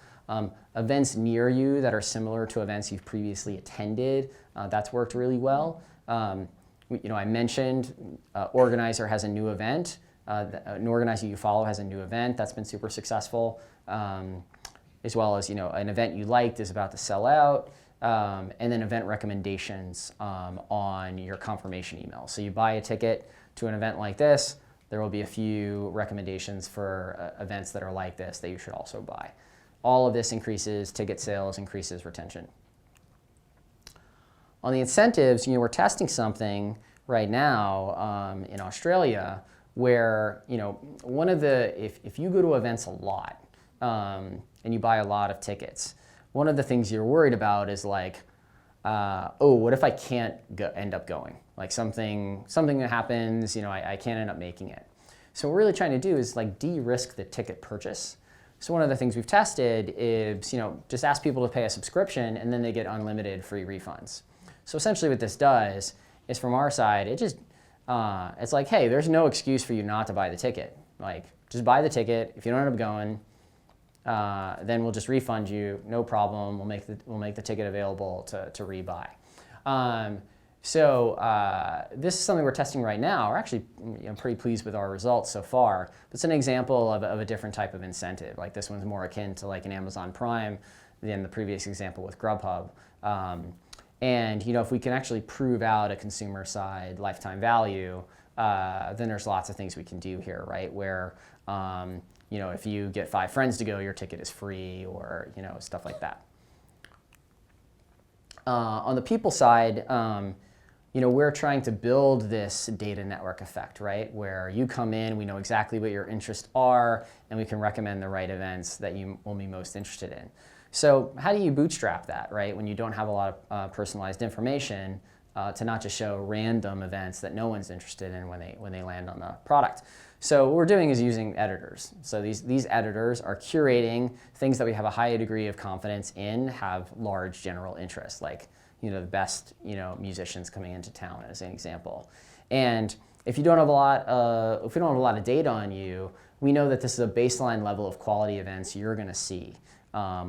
Events near you that are similar to events you've previously attended, that's worked really well. I mentioned organizer has a new event. An organizer you follow has a new event. That's been super successful. As well as an event you liked is about to sell out. And then event recommendations on your confirmation email. So you buy a ticket to an event like this, there will be a few recommendations for events that are like this that you should also buy. All of this increases ticket sales, increases retention. On the incentives, we're testing something right now in Australia where one of the if you go to events a lot and you buy a lot of tickets, one of the things you're worried about is what if I can't end up going? Like something that happens, I can't end up making it. So what we're really trying to do is de-risk the ticket purchase. So one of the things we've tested is, just ask people to pay a subscription and then they get unlimited free refunds. So essentially what this does is from our side, it's like, hey, there's no excuse for you not to buy the ticket. Just buy the ticket. If you don't end up going, then we'll just refund you, no problem. We'll make the ticket available to rebuy. This is something we're testing right now. We're actually pretty pleased with our results so far. It's an example of a different type of incentive. This one's more akin to an Amazon Prime than the previous example with Grubhub. And if we can actually prove out a consumer side lifetime value, then there's lots of things we can do here, right? Where if you get 5 friends to go, your ticket is free, or stuff like that. On the people side, we're trying to build this data network effect, right? Where you come in, we know exactly what your interests are, and we can recommend the right events that you will be most interested in. So how do you bootstrap that, right? When you don't have a lot of personalized information to not just show random events that no one's interested in when they land on the product. So what we're doing is using editors. So these editors are curating things that we have a high degree of confidence in, have large general interest, like the best musicians coming into town as an example. And if you don't have a lot if we don't have a lot of data on you, we know that this is a baseline level of quality events you're going to see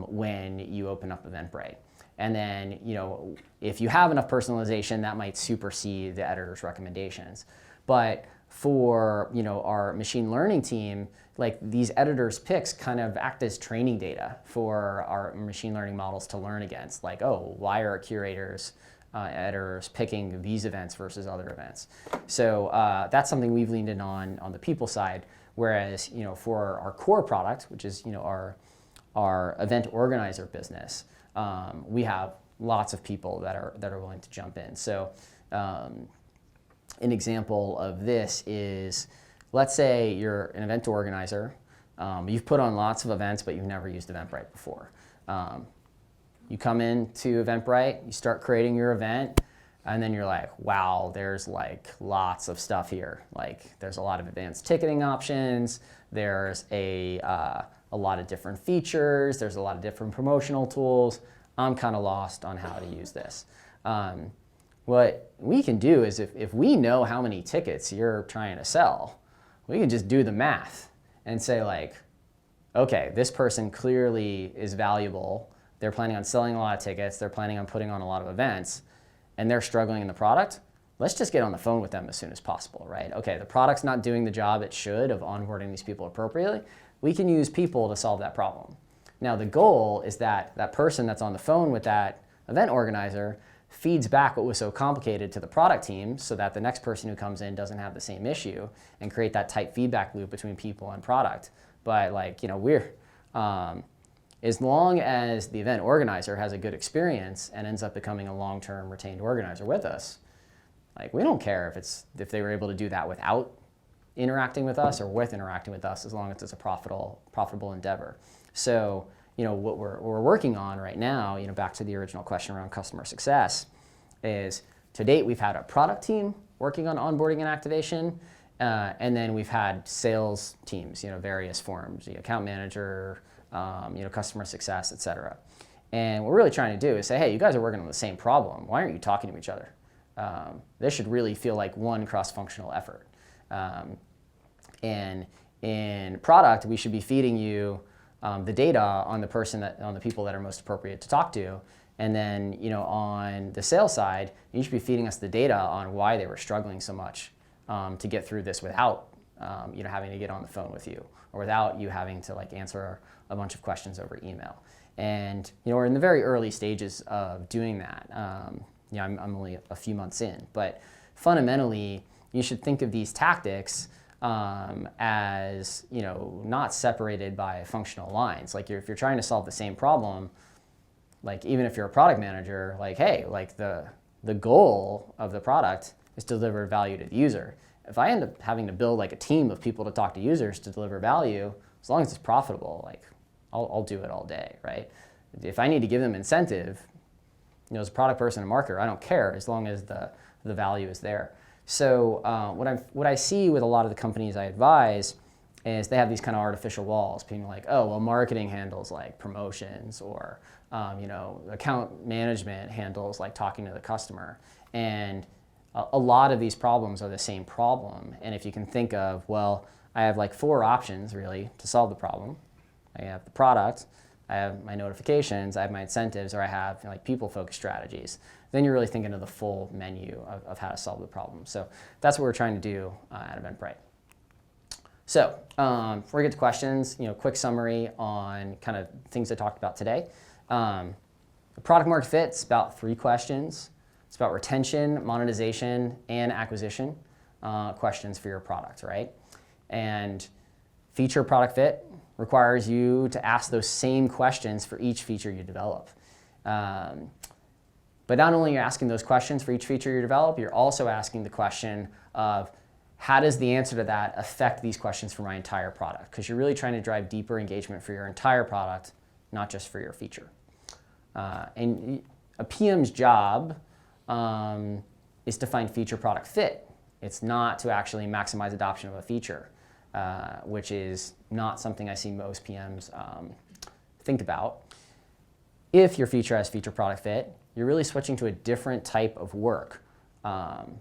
when you open up Eventbrite. And then if you have enough personalization, that might supersede the editor's recommendations. But for our machine learning team, like these editors' picks kind of act as training data for our machine learning models to learn against. Like, oh, why are curators, editors picking these events versus other events? So that's something we've leaned in on the people side. Whereas for our core product, which is our event organizer business, we have lots of people that are willing to jump in. So an example of this is, let's say you're an event organizer. You've put on lots of events, but you've never used Eventbrite before. You come into Eventbrite, you start creating your event, and then you're like, wow, there's like lots of stuff here. Like there's a lot of advanced ticketing options. There's a lot of different features. There's a lot of different promotional tools. I'm kind of lost on how to use this. What we can do is if we know how many tickets you're trying to sell, we can just do the math and say like, okay, this person clearly is valuable. They're planning on selling a lot of tickets. They're planning on putting on a lot of events, and they're struggling in the product. Let's just get on the phone with them as soon as possible, right? Okay, the product's not doing the job it should of onboarding these people appropriately. We can use people to solve that problem. Now the goal is that that person that's on the phone with that event organizer feeds back what was so complicated to the product team so that the next person who comes in doesn't have the same issue, and create that tight feedback loop between people and product. But we're, as long as the event organizer has a good experience and ends up becoming a long-term retained organizer with us, like we don't care if they were able to do that without interacting with us or with interacting with us, as long as it's a profitable endeavor. So what we're working on right now, back to the original question around customer success, is to date we've had a product team working on onboarding and activation, and then we've had sales teams, various forms, account manager, customer success, et cetera. And what we're really trying to do is say, hey, you guys are working on the same problem. Why aren't you talking to each other? This should really feel like one cross-functional effort. And in product, we should be feeding you the data on the people that are most appropriate to talk to, and then on the sales side, you should be feeding us the data on why they were struggling so much to get through this without having to get on the phone with you, or without you having to answer a bunch of questions over email. And we're in the very early stages of doing that. I'm only a few months in, but fundamentally, you should think of these tactics as not separated by functional lines. Like if you're trying to solve the same problem, like even if you're a product manager, hey, the goal of the product is to deliver value to the user. If I end up having to build a team of people to talk to users to deliver value, as long as it's profitable, I'll do it all day, right? If I need to give them incentive, as a product person and marketer, I don't care as long as the value is there. So what I see with a lot of the companies I advise is they have these kind of artificial walls, being like, oh, well, marketing handles promotions, or account management handles talking to the customer. And a lot of these problems are the same problem. And if you can think of, well, I have 4 options really to solve the problem. I have the product, I have my notifications, I have my incentives, or I have people-focused strategies. Then you're really thinking of the full menu of how to solve the problem. So that's what we're trying to do at Eventbrite. So before we get to questions, quick summary on kind of things I talked about today. The product market fit, it's about 3 questions. It's about retention, monetization, and acquisition questions for your product, right? And feature product fit requires you to ask those same questions for each feature you develop. But not only are you asking those questions for each feature you develop, you're also asking the question of how does the answer to that affect these questions for my entire product? Because you're really trying to drive deeper engagement for your entire product, not just for your feature. And a PM's job is to find feature product fit. It's not to actually maximize adoption of a feature, which is not something I see most PMs think about. If your feature has feature product fit, you're really switching to a different type of work,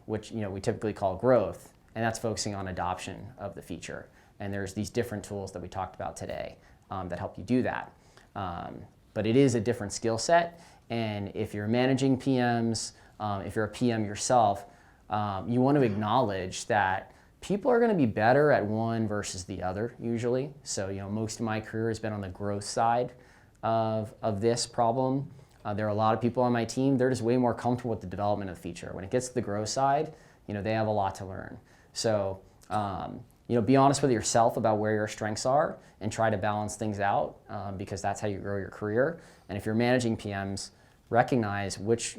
which we typically call growth, and that's focusing on adoption of the feature. And there's these different tools that we talked about today that help you do that. But it is a different skill set, and if you're managing PMs, if you're a PM yourself, you want to acknowledge that people are going to be better at one versus the other usually. So most of my career has been on the growth side of this problem. There are a lot of people on my team, they're just way more comfortable with the development of the feature. When it gets to the growth side, they have a lot to learn. So, be honest with yourself about where your strengths are and try to balance things out because that's how you grow your career. And if you're managing PMs, recognize which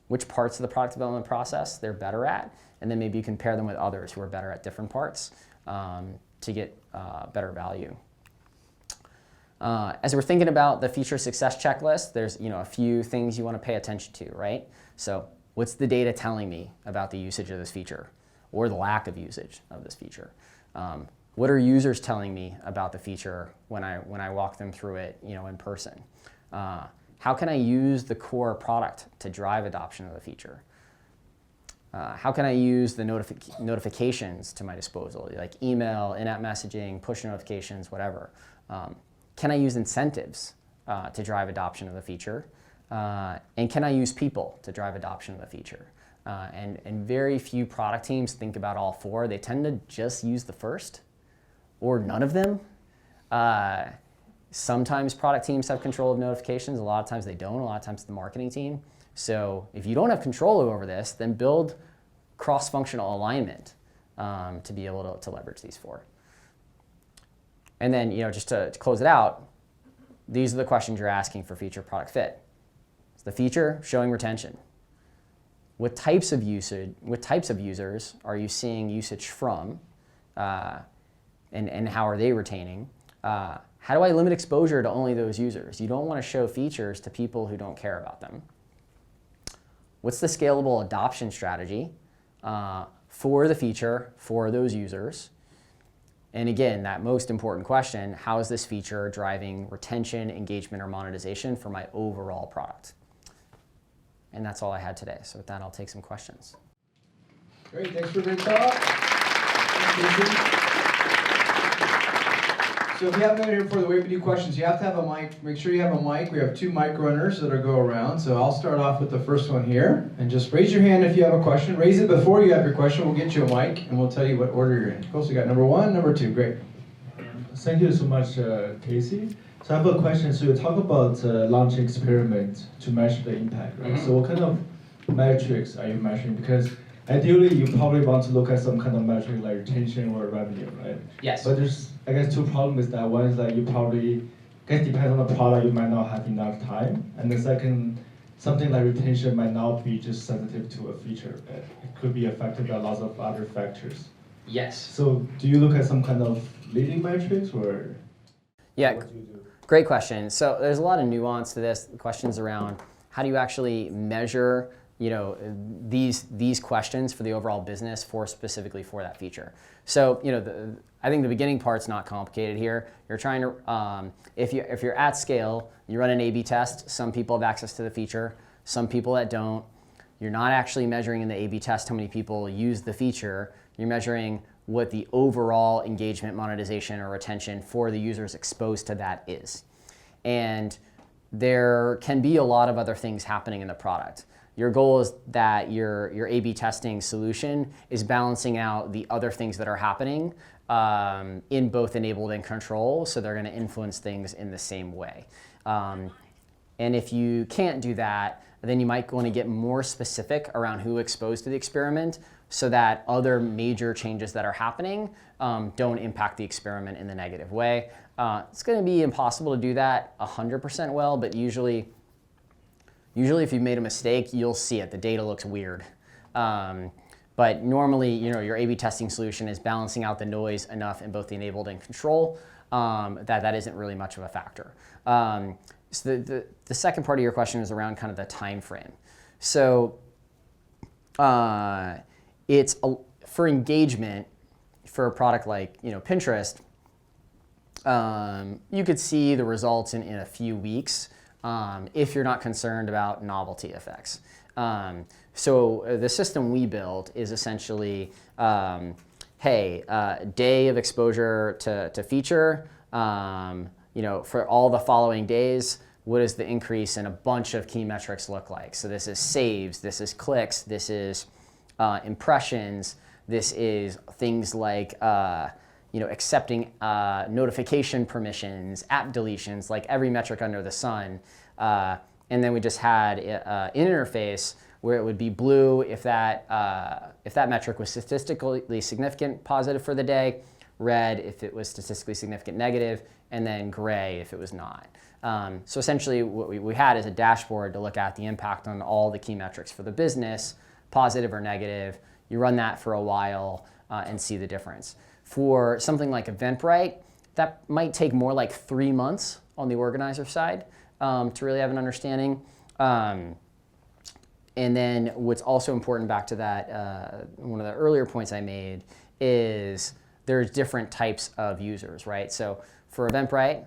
which parts of the product development process they're better at, and then maybe you can pair them with others who are better at different parts to get better value. As we're thinking about the feature success checklist, there's a few things you want to pay attention to, right? So what's the data telling me about the usage of this feature or the lack of usage of this feature? What are users telling me about the feature when I walk them through it in person? How can I use the core product to drive adoption of the feature? How can I use the notifications to my disposal, like email, in-app messaging, push notifications, whatever? Can I use incentives to drive adoption of the feature? And can I use people to drive adoption of the feature? And very few product teams think about all four. They tend to just use the first or none of them. Sometimes product teams have control of notifications. A lot of times they don't. A lot of times it's the marketing team. So if you don't have control over this, then build cross-functional alignment to be able to leverage these four. And then, just to close it out, these are the questions you're asking for feature product fit. Is the feature showing retention? What types of users are you seeing usage from? And how are they retaining? How do I limit exposure to only those users? You don't want to show features to people who don't care about them. What's the scalable adoption strategy for the feature for those users? And again, that most important question, how is this feature driving retention, engagement, or monetization for my overall product? And that's all I had today. So with that, I'll take some questions.
Great, thanks for a great talk. So if you haven't been here before, the way we do questions, you have to have a mic. Make sure you have a mic. We have 2 mic runners that'll go around. So I'll start off with the first one here. And just raise your hand if you have a question. Raise it before you have your question. We'll get you a mic, and we'll tell you what order you're in. Cool, so you got number 1, number 2. Great.
Thank you so much, Casey. So I have a question. So you talk about launching experiment to measure the impact, right? So what kind of metrics are you measuring? Because ideally, you probably want to look at some kind of metric like retention or revenue, right?
Yes.
But there's, I guess, 2 problems with that. One is that you probably, depends on the product, you might not have enough time. And the second, something like retention might not be just sensitive to a feature. It could be affected by lots of other factors.
Yes.
So do you look at some kind of leading metrics or?
Yeah,
what do you do?
Great question. So there's a lot of nuance to this. Questions around how do you actually measure these questions for the overall business specifically for that feature. So I think the beginning part's not complicated here. You're trying to if you're at scale, you run an A/B test. Some people have access to the feature, some people that don't. You're not actually measuring in the A/B test how many people use the feature. You're measuring what the overall engagement, monetization, or retention for the users exposed to that is. And there can be a lot of other things happening in the product. Your goal is that your A/B testing solution is balancing out the other things that are happening in both enabled and control, so they're going to influence things in the same way. And if you can't do that, then you might want to get more specific around who exposed to the experiment so that other major changes that are happening don't impact the experiment in the negative way. It's going to be impossible to do that 100% well, but usually Usually if you've made a mistake, you'll see it. The data looks weird. But normally, your A/B testing solution is balancing out the noise enough in both the enabled and control that isn't really much of a factor. So the second part of your question is around kind of the time frame. So it's for engagement for a product like Pinterest. You could see the results in a few weeks if you're not concerned about novelty effects. So the system we built is essentially, hey, day of exposure to feature, for all the following days, what does the increase in a bunch of key metrics look like? So this is saves, this is clicks, this is impressions, this is things like accepting notification permissions, app deletions, like every metric under the sun. And then we just had an interface where it would be blue if that metric was statistically significant positive for the day, red if it was statistically significant negative, and then gray if it was not. So essentially what we had is a dashboard to look at the impact on all the key metrics for the business, positive or negative. You run that for a while and see the difference. For something like Eventbrite, that might take more like 3 months on the organizer side to really have an understanding. And then what's also important back to that, one of the earlier points I made is there's different types of users, right? So for Eventbrite,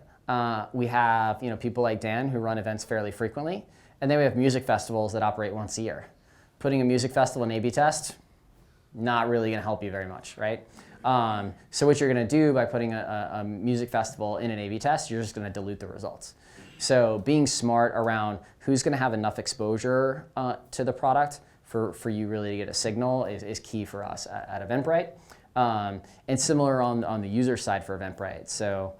we have people like Dan who run events fairly frequently, and then we have music festivals that operate once a year. Putting a music festival in A/B test, not really going to help you very much, right? So what you're going to do by putting a music festival in an A/B test, you're just going to dilute the results. So being smart around who's going to have enough exposure to the product for you really to get a signal is key for us at Eventbrite. And similar on the user side for Eventbrite. So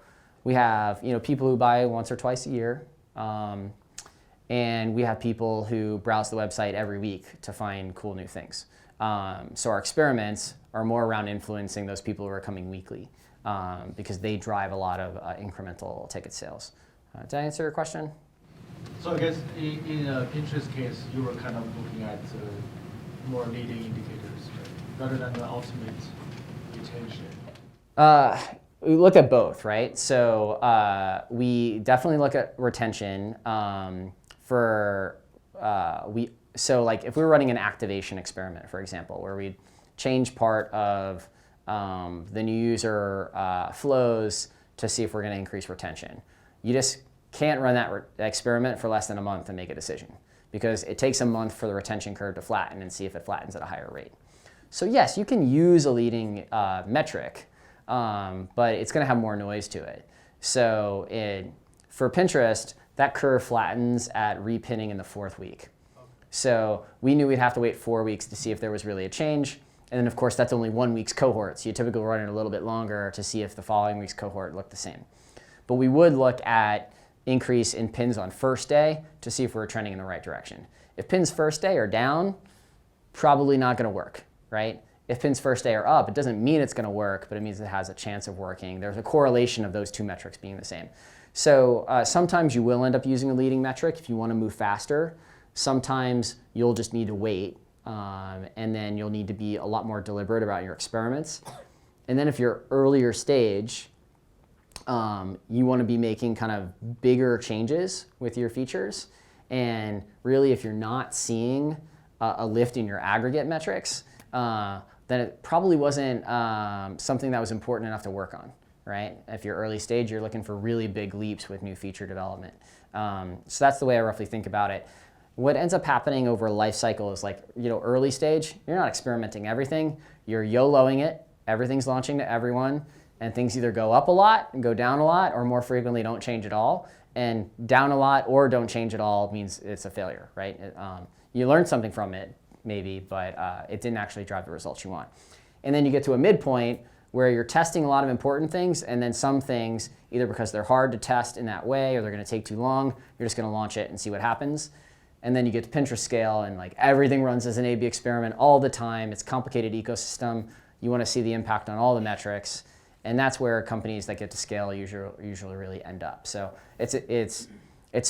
we have people who buy once or twice a year, and we have people who browse the website every week to find cool new things. So our experiments are more around influencing those people who are coming weekly because they drive a lot of incremental ticket sales. Did I answer your question?
So I guess in Pinterest case, you were kind of looking at more leading indicators, right? Rather than the ultimate retention.
We look at both, right? So we definitely look at retention So like if we were running an activation experiment, for example, where we'd change part of the new user flows to see if we're going to increase retention. You just can't run that experiment for less than a month and make a decision because it takes a month for the retention curve to flatten and see if it flattens at a higher rate. So yes, you can use a leading metric, but it's going to have more noise to it. So for Pinterest, that curve flattens at repinning in the 4th week. So we knew we'd have to wait 4 weeks to see if there was really a change. And then of course that's only 1 week's cohort. So you typically run it a little bit longer to see if the following week's cohort looked the same. But we would look at increase in pins on first day to see if we're trending in the right direction. If pins first day are down, probably not going to work, right? If pins first day are up, it doesn't mean it's going to work, but it means it has a chance of working. There's a correlation of those two metrics being the same. So sometimes you will end up using a leading metric if you want to move faster. Sometimes you'll just need to wait, and then you'll need to be a lot more deliberate about your experiments. And then if you're earlier stage, you want to be making kind of bigger changes with your features. And really, if you're not seeing a lift in your aggregate metrics, then it probably wasn't something that was important enough to work on, right? If you're early stage, you're looking for really big leaps with new feature development. So that's the way I roughly think about it. What ends up happening over a life cycle is like, early stage, you're not experimenting everything. You're YOLOing it. Everything's launching to everyone. And things either go up a lot and go down a lot, or more frequently don't change at all. And down a lot or don't change at all means it's a failure, right? You learned something from it, maybe, but it didn't actually drive the results you want. And then you get to a midpoint where you're testing a lot of important things, and then some things, either because they're hard to test in that way or they're going to take too long, you're just going to launch it and see what happens. And then you get to Pinterest scale, and like everything runs as an A/B experiment all the time. It's a complicated ecosystem. You want to see the impact on all the metrics. And that's where companies that get to scale usually really end up. So it's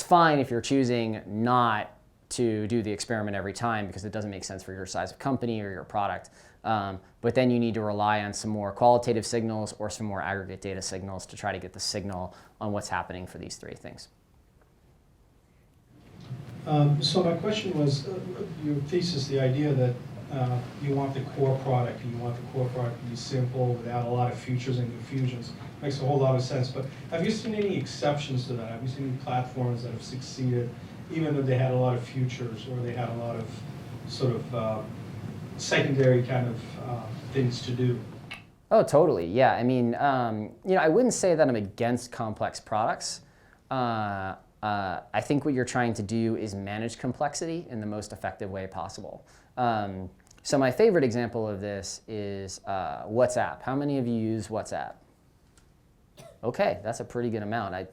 fine if you're choosing not to do the experiment every time because it doesn't make sense for your size of company or your product. But then you need to rely on some more qualitative signals or some more aggregate data signals to try to get the signal on what's happening for these three things.
So my question was, your thesis, the idea that you want the core product, and you want the core product to be simple without a lot of features and confusions, makes a whole lot of sense. But have you seen any exceptions to that? Have you seen any platforms that have succeeded, even though they had a lot of features or they had a lot of sort of secondary kind of things to do?
Oh, totally. Yeah. I mean, I wouldn't say that I'm against complex products. I think what you're trying to do is manage complexity in the most effective way possible. So my favorite example of this is WhatsApp. How many of you use WhatsApp? Okay, that's a pretty good amount. I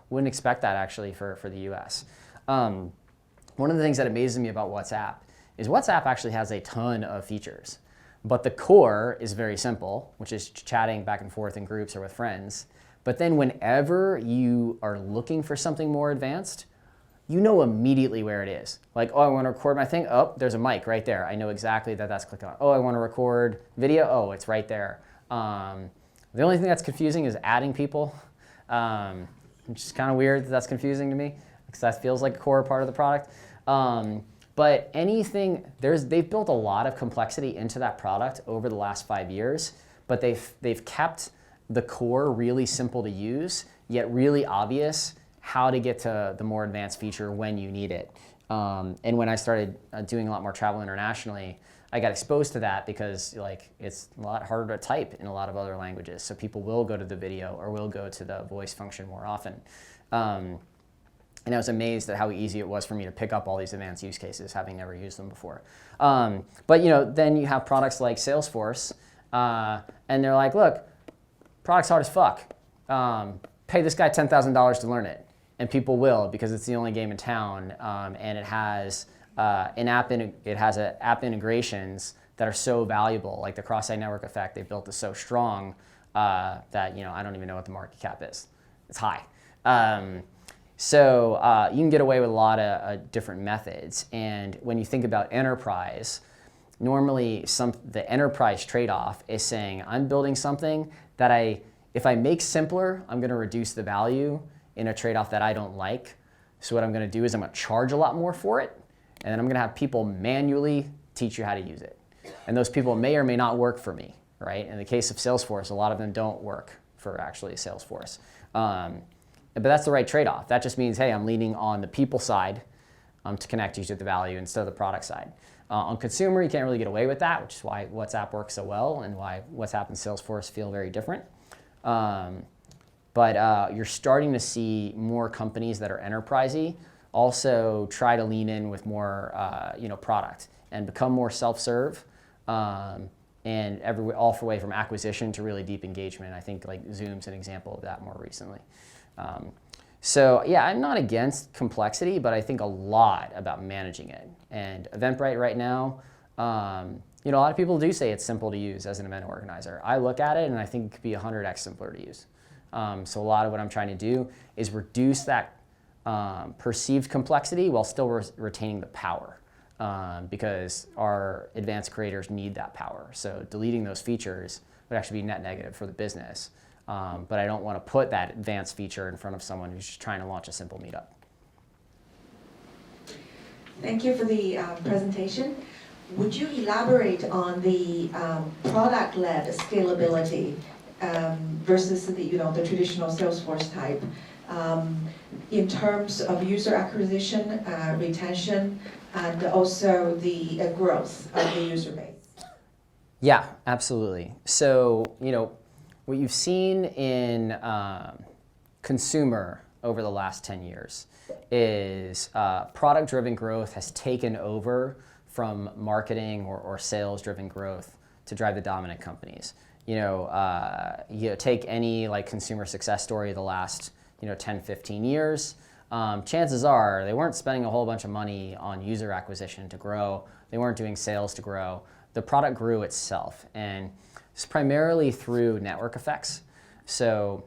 wouldn't expect that actually for the US. One of the things that amazes me about WhatsApp is WhatsApp actually has a ton of features. But the core is very simple, which is chatting back and forth in groups or with friends. But then whenever you are looking for something more advanced, you know immediately where it is. Like, oh, I want to record my thing. Oh, there's a mic right there. I know exactly that that's clicked on. Oh, I want to record video. Oh, it's right there. The only thing that's confusing is adding people, which is kind of weird that that's confusing to me because that feels like a core part of the product. But anything, they've built a lot of complexity into that product over the last 5 years, but they've kept the core really simple to use, yet really obvious how to get to the more advanced feature when you need it. And when I started doing a lot more travel internationally, I got exposed to that because it's a lot harder to type in a lot of other languages. So people will go to the video or will go to the voice function more often. And I was amazed at how easy it was for me to pick up all these advanced use cases, having never used them before. But then you have products like Salesforce, and they're like, look, product's hard as fuck. Pay this guy $10,000 to learn it, and people will because it's the only game in town, and it has app integrations that are so valuable, like the cross-site network effect. They built is so strong that I don't even know what the market cap is. It's high. So you can get away with a lot of different methods. And when you think about enterprise, normally the enterprise trade-off is saying, I'm building something that if I make simpler, I'm going to reduce the value in a trade-off that I don't like. So what I'm going to do is I'm going to charge a lot more for it, and then I'm going to have people manually teach you how to use it. And those people may or may not work for me, right? In the case of Salesforce, a lot of them don't work for actually Salesforce. But that's the right trade-off. That just means, hey, I'm leaning on the people side to connect you to the value instead of the product side. On consumer, you can't really get away with that, which is why WhatsApp works so well and why WhatsApp and Salesforce feel very different. But you're starting to see more companies that are enterprisey also try to lean in with more product and become more self-serve and all the way from acquisition to really deep engagement. I think like Zoom's an example of that more recently. So yeah, I'm not against complexity, but I think a lot about managing it. And Eventbrite right now, a lot of people do say it's simple to use as an event organizer. I look at it and I think it could be 100x simpler to use. So a lot of what I'm trying to do is reduce that perceived complexity while still retaining the power, because our advanced creators need that power. So deleting those features would actually be net negative for the business. But I don't want to put that advanced feature in front of someone who's just trying to launch a simple meetup.
Thank you for the presentation. Would you elaborate on the product-led scalability versus the traditional Salesforce type in terms of user acquisition, retention, and also the growth of the user base?
Yeah, absolutely. So, what you've seen in consumer over the last 10 years is product-driven growth has taken over from marketing or sales-driven growth to drive the dominant companies. Take any consumer success story of the last 10, 15 years. Chances are they weren't spending a whole bunch of money on user acquisition to grow. They weren't doing sales to grow. The product grew itself, and it's primarily through network effects. So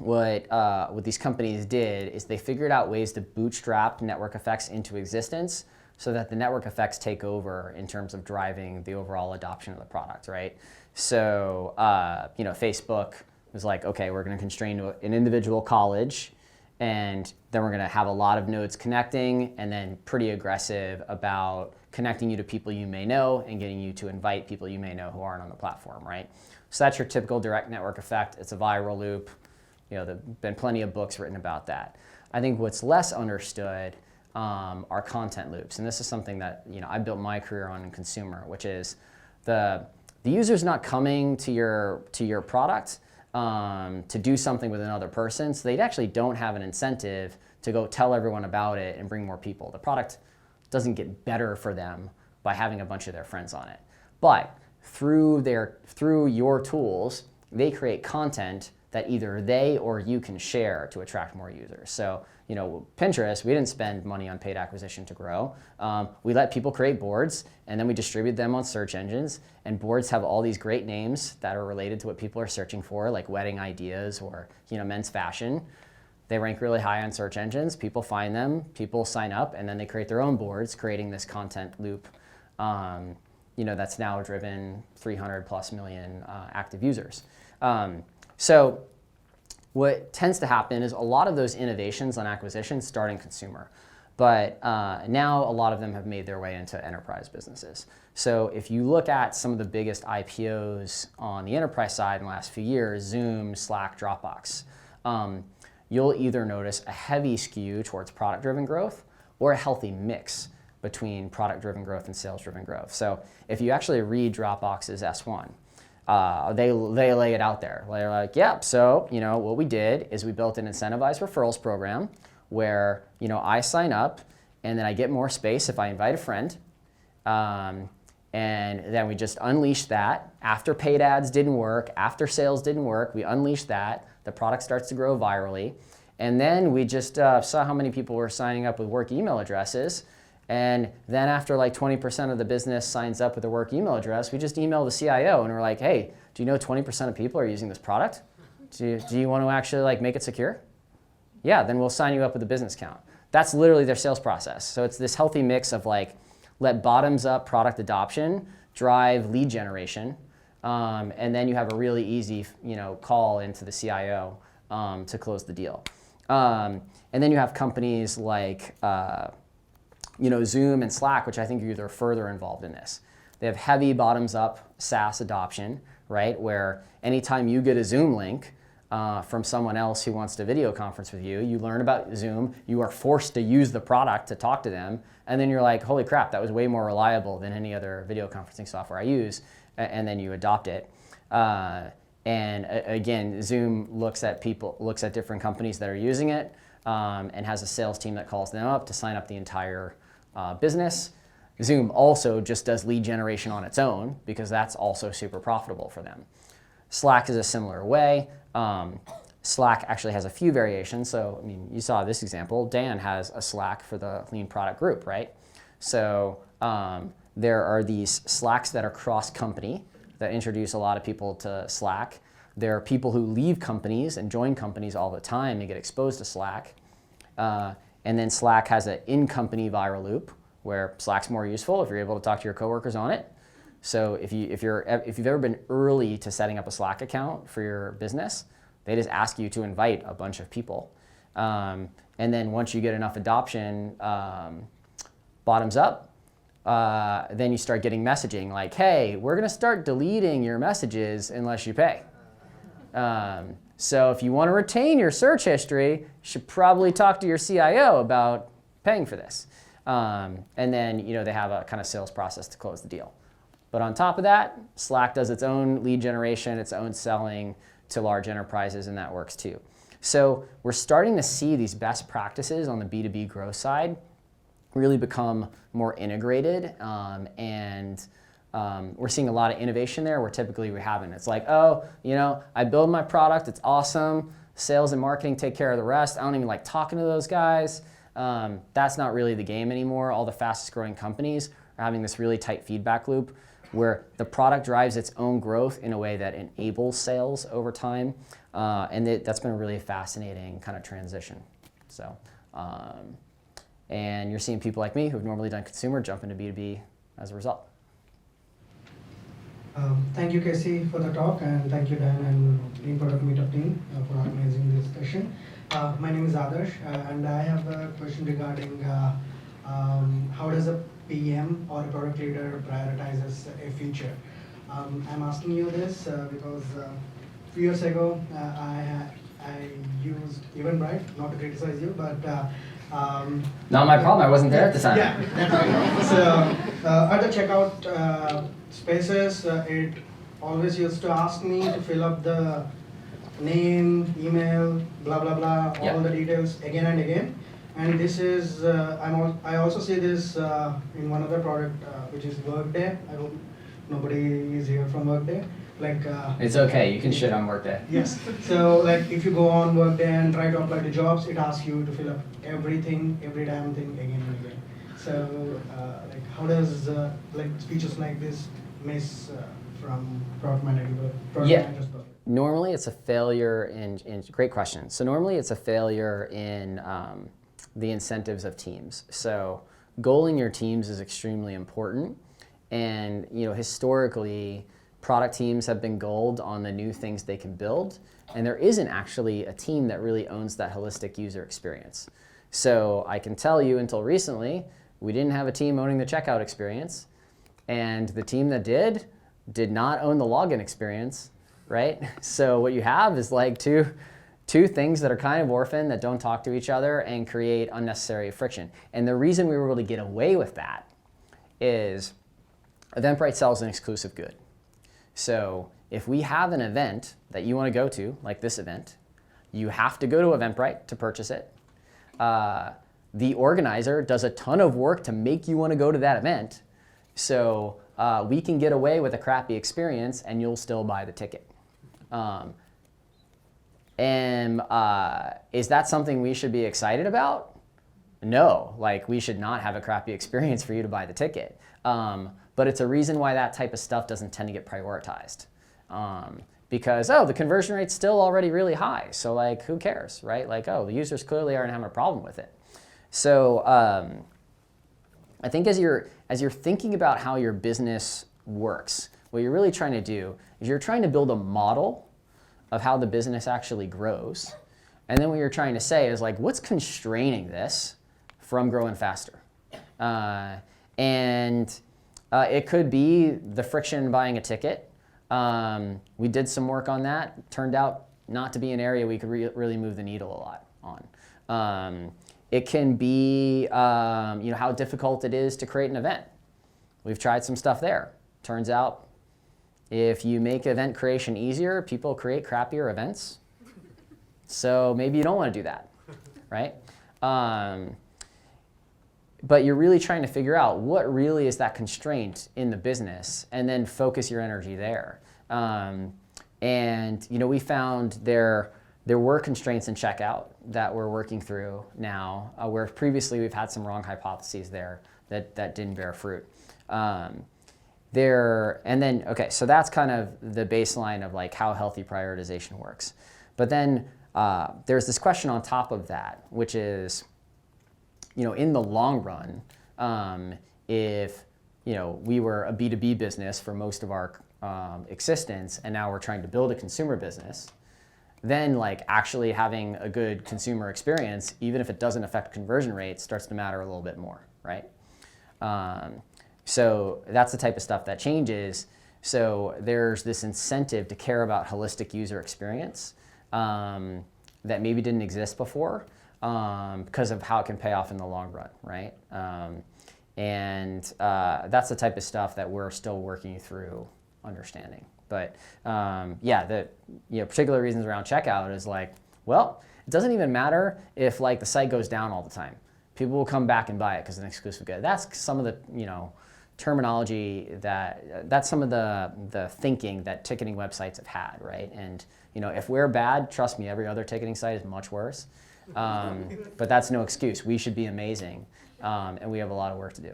what these companies did is they figured out ways to bootstrap network effects into existence so that the network effects take over in terms of driving the overall adoption of the product, right? So, Facebook was like, okay, we're going to constrain to an individual college, and then we're going to have a lot of nodes connecting, and then pretty aggressive about connecting you to people you may know and getting you to invite people you may know who aren't on the platform, right? So that's your typical direct network effect. It's a viral loop. There've been plenty of books written about that. I think what's less understood are content loops, and this is something that I built my career on in consumer, which is the user's not coming to your product to do something with another person, so they actually don't have an incentive to go tell everyone about it and bring more people. The product doesn't get better for them by having a bunch of their friends on it, but through your tools, they create content that either they or you can share to attract more users. So, Pinterest, we didn't spend money on paid acquisition to grow. We let people create boards, and then we distribute them on search engines. And boards have all these great names that are related to what people are searching for, like wedding ideas or men's fashion. They rank really high on search engines. People find them, people sign up, and then they create their own boards, creating this content loop. That's now driven 300 plus million active users. So what tends to happen is a lot of those innovations on acquisition start in consumer, but now a lot of them have made their way into enterprise businesses. So if you look at some of the biggest IPOs on the enterprise side in the last few years, Zoom, Slack, Dropbox, you'll either notice a heavy skew towards product-driven growth or a healthy mix between product-driven growth and sales-driven growth. So if you actually read Dropbox's S1, they lay it out there. They're like, yep, so what we did is we built an incentivized referrals program where I sign up and then I get more space if I invite a friend. And then we just unleashed that. After paid ads didn't work, after sales didn't work, we unleashed that. The product starts to grow virally. And then we just saw how many people were signing up with work email addresses. And then after like 20% of the business signs up with a work email address, we just email the CIO and we're like, hey, do you know 20% of people are using this product? Do you want to actually make it secure? Yeah, then we'll sign you up with a business account. That's literally their sales process. So it's this healthy mix of let bottoms up product adoption drive lead generation, and then you have a really easy call into the CIO to close the deal. And then you have companies like Zoom and Slack, which I think are either further involved in this. They have heavy bottoms-up SaaS adoption, right? Where anytime you get a Zoom link from someone else who wants to video conference with you, you learn about Zoom, you are forced to use the product to talk to them, and then you're like, holy crap, that was way more reliable than any other video conferencing software I use, and then you adopt it. And again, Zoom looks at different companies that are using it, and has a sales team that calls them up to sign up the entire business. Zoom also just does lead generation on its own because that's also super profitable for them. Slack is a similar way. Slack actually has a few variations. So, you saw this example. Dan has a Slack for the lean product group, right? So there are these Slacks that are cross-company that introduce a lot of people to Slack. There are people who leave companies and join companies all the time and get exposed to Slack. And then Slack has an in-company viral loop where Slack's more useful if you're able to talk to your coworkers on it. So if you've ever been early to setting up a Slack account for your business, they just ask you to invite a bunch of people. And then once you get enough adoption, bottoms up, then you start getting messaging like, hey, we're going to start deleting your messages unless you pay. So if you want to retain your search history, you should probably talk to your CIO about paying for this. And then they have a kind of sales process to close the deal. But on top of that, Slack does its own lead generation, its own selling to large enterprises, and that works too. So we're starting to see these best practices on the B2B growth side really become more integrated, and we're seeing a lot of innovation there where typically we haven't. It's like, oh, I build my product, it's awesome, sales and marketing take care of the rest. I don't even like talking to those guys. That's not really the game anymore. All the fastest growing companies are having this really tight feedback loop where the product drives its own growth in a way that enables sales over time. And that's been a really fascinating kind of transition. So, and you're seeing people like me who've normally done consumer jump into B2B as a result.
Thank you, Casey, for the talk, and thank you, Dan and team product Meetup team for organizing this session. My name is Adarsh, and I have a question regarding how does a PM or a product leader prioritizes a feature? I'm asking you this because a few years ago I used Eventbrite, not to criticize you, but
Not my problem, I wasn't there at the time.
Yeah, so at the checkout spaces, it always used to ask me to fill up the name, email, blah blah blah, all the details again and again. And this is I also see this in one other product which is Workday. I hope nobody is here from Workday. Like
it's okay, you can shit on Workday.
Yes. So like if you go on Workday and try to apply to jobs, it asks you to fill up everything, every damn thing again and again. So like how does like features like this miss from product manager's perspective?
Normally it's a failure in great question. So normally it's a failure in the incentives of teams. So goaling your teams is extremely important. And historically, product teams have been goaled on the new things they can build, and there isn't actually a team that really owns that holistic user experience. So I can tell you until recently, we didn't have a team owning the checkout experience, and the team that did not own the login experience, right? So what you have is like two things that are kind of orphan that don't talk to each other and create unnecessary friction. And the reason we were able to get away with that is Eventbrite sells an exclusive good. So if we have an event that you want to go to, like this event, you have to go to Eventbrite to purchase it. The organizer does a ton of work to make you want to go to that event. So we can get away with a crappy experience and you'll still buy the ticket. Is that something we should be excited about? No, like we should not have a crappy experience for you to buy the ticket. But it's a reason why that type of stuff doesn't tend to get prioritized. Because, the conversion rate's still already really high. So like, who cares, right? Like, the users clearly aren't having a problem with it. So I think as you're thinking about how your business works, what you're really trying to do is you're trying to build a model of how the business actually grows. And then what you're trying to say is like, what's constraining this from growing faster? It could be the friction buying a ticket. We did some work on that. Turned out not to be an area we could really move the needle a lot on. It can be how difficult it is to create an event. We've tried some stuff there. Turns out if you make event creation easier, people create crappier events. So maybe you don't want to do that, right? But you're really trying to figure out what really is that constraint in the business and then focus your energy there. We found there were constraints in checkout that we're working through now, where previously we've had some wrong hypotheses there that didn't bear fruit. So that's kind of the baseline of like how healthy prioritization works. But then there's this question on top of that, which is, in the long run, if we were a B2B business for most of our existence, and now we're trying to build a consumer business, then like actually having a good consumer experience, even if it doesn't affect conversion rates, starts to matter a little bit more, right? So that's the type of stuff that changes. So there's this incentive to care about holistic user experience that maybe didn't exist before. Because of how it can pay off in the long run, right? That's the type of stuff that we're still working through understanding. But the particular reasons around checkout is like, well, it doesn't even matter if like the site goes down all the time. People will come back and buy it because it's an exclusive good. That's some of the terminology that's some of the thinking that ticketing websites have had, right? And if we're bad, trust me, every other ticketing site is much worse. But that's no excuse. We should be amazing, and we have a lot of work to do.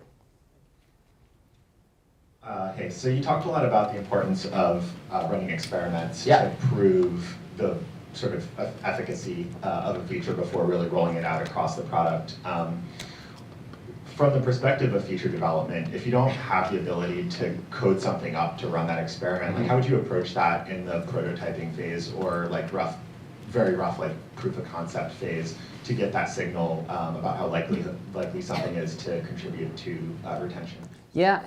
Hey, so you talked a lot about the importance of running experiments to prove the sort of efficacy of a feature before really rolling it out across the product. From the perspective of feature development, if you don't have the ability to code something up to run that experiment, like how would you approach that in the prototyping phase or like very rough like proof of concept phase to get that signal about how likely something is to contribute to retention? Yeah,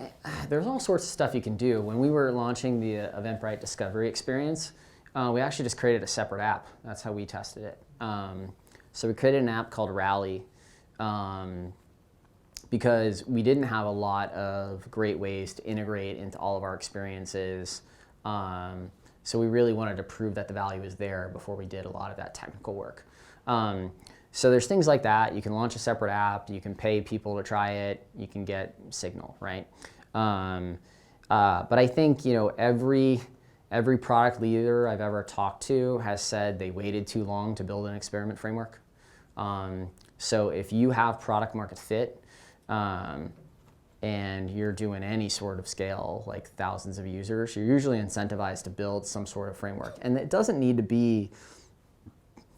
there's all sorts of stuff you can do. When we were launching the Eventbrite Discovery experience, we actually just created a separate app. That's how we tested it. So we created an app called Rally because we didn't have a lot of great ways to integrate into all of our experiences. So we really wanted to prove that the value is there before we did a lot of that technical work. So there's things like that. You can launch a separate app. You can pay people to try it. You can get signal, right? But I think every product leader I've ever talked to has said they waited too long to build an experiment framework. So if you have product market fit and you're doing any sort of scale, like thousands of users, you're usually incentivized to build some sort of framework. And it doesn't need to be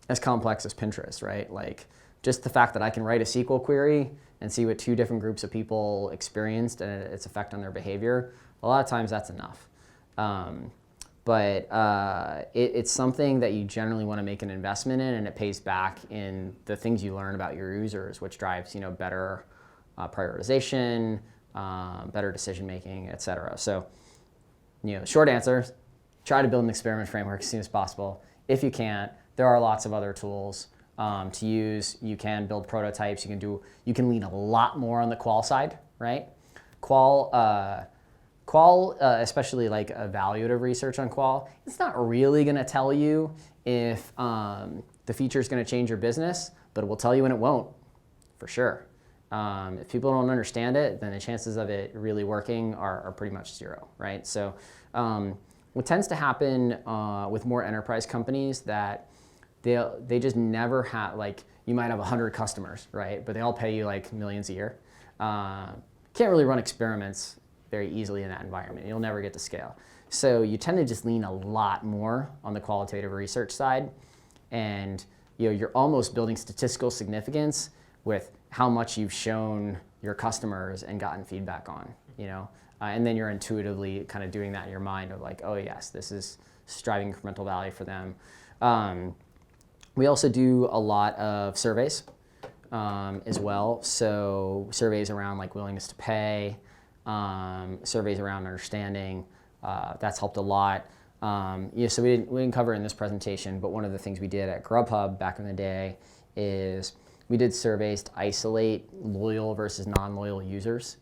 as complex as Pinterest, right? Like just the fact that I can write a SQL query and see what two different groups of people experienced and its effect on their behavior, a lot of times that's enough. But it's something that you generally want to make an investment in, and it pays back in the things you learn about your users, which drives better prioritization, better decision making, et cetera. So, short answer: try to build an experiment framework as soon as possible. If you can't, there are lots of other tools to use. You can build prototypes. You can lean a lot more on the qual side, right? Qual, especially like evaluative research on qual, it's not really going to tell you if the feature is going to change your business, but it will tell you when it won't, for sure. If people don't understand it, then the chances of it really working are pretty much zero, right? So what tends to happen with more enterprise companies that they just never have, like, you might have 100 customers, right? But they all pay you like millions a year. Can't really run experiments very easily in that environment. You'll never get to scale. So you tend to just lean a lot more on the qualitative research side, and you're almost building statistical significance with how much you've shown your customers and gotten feedback on, and then you're intuitively kind of doing that in your mind of like, oh yes, this is driving incremental value for them. We also do a lot of surveys as well. So surveys around like willingness to pay, surveys around understanding, that's helped a lot. So we didn't cover it in this presentation, but one of the things we did at Grubhub back in the day is we did surveys to isolate loyal versus non-loyal users.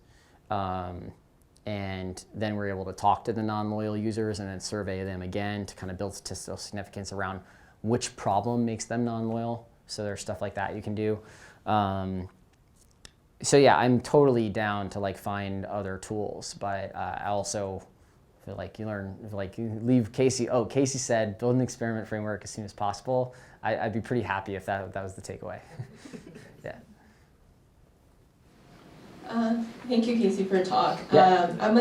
And then we're able to talk to the non-loyal users and then survey them again to kind of build statistical significance around which problem makes them non-loyal. So there's stuff like that you can do. So yeah, I'm totally down to like find other tools, but I also feel like you leave Casey. Oh, Casey said build an experiment framework as soon as possible. I'd be pretty happy if that was the takeaway. Yeah.
Thank you, Casey, for your talk.
Yeah.
I'm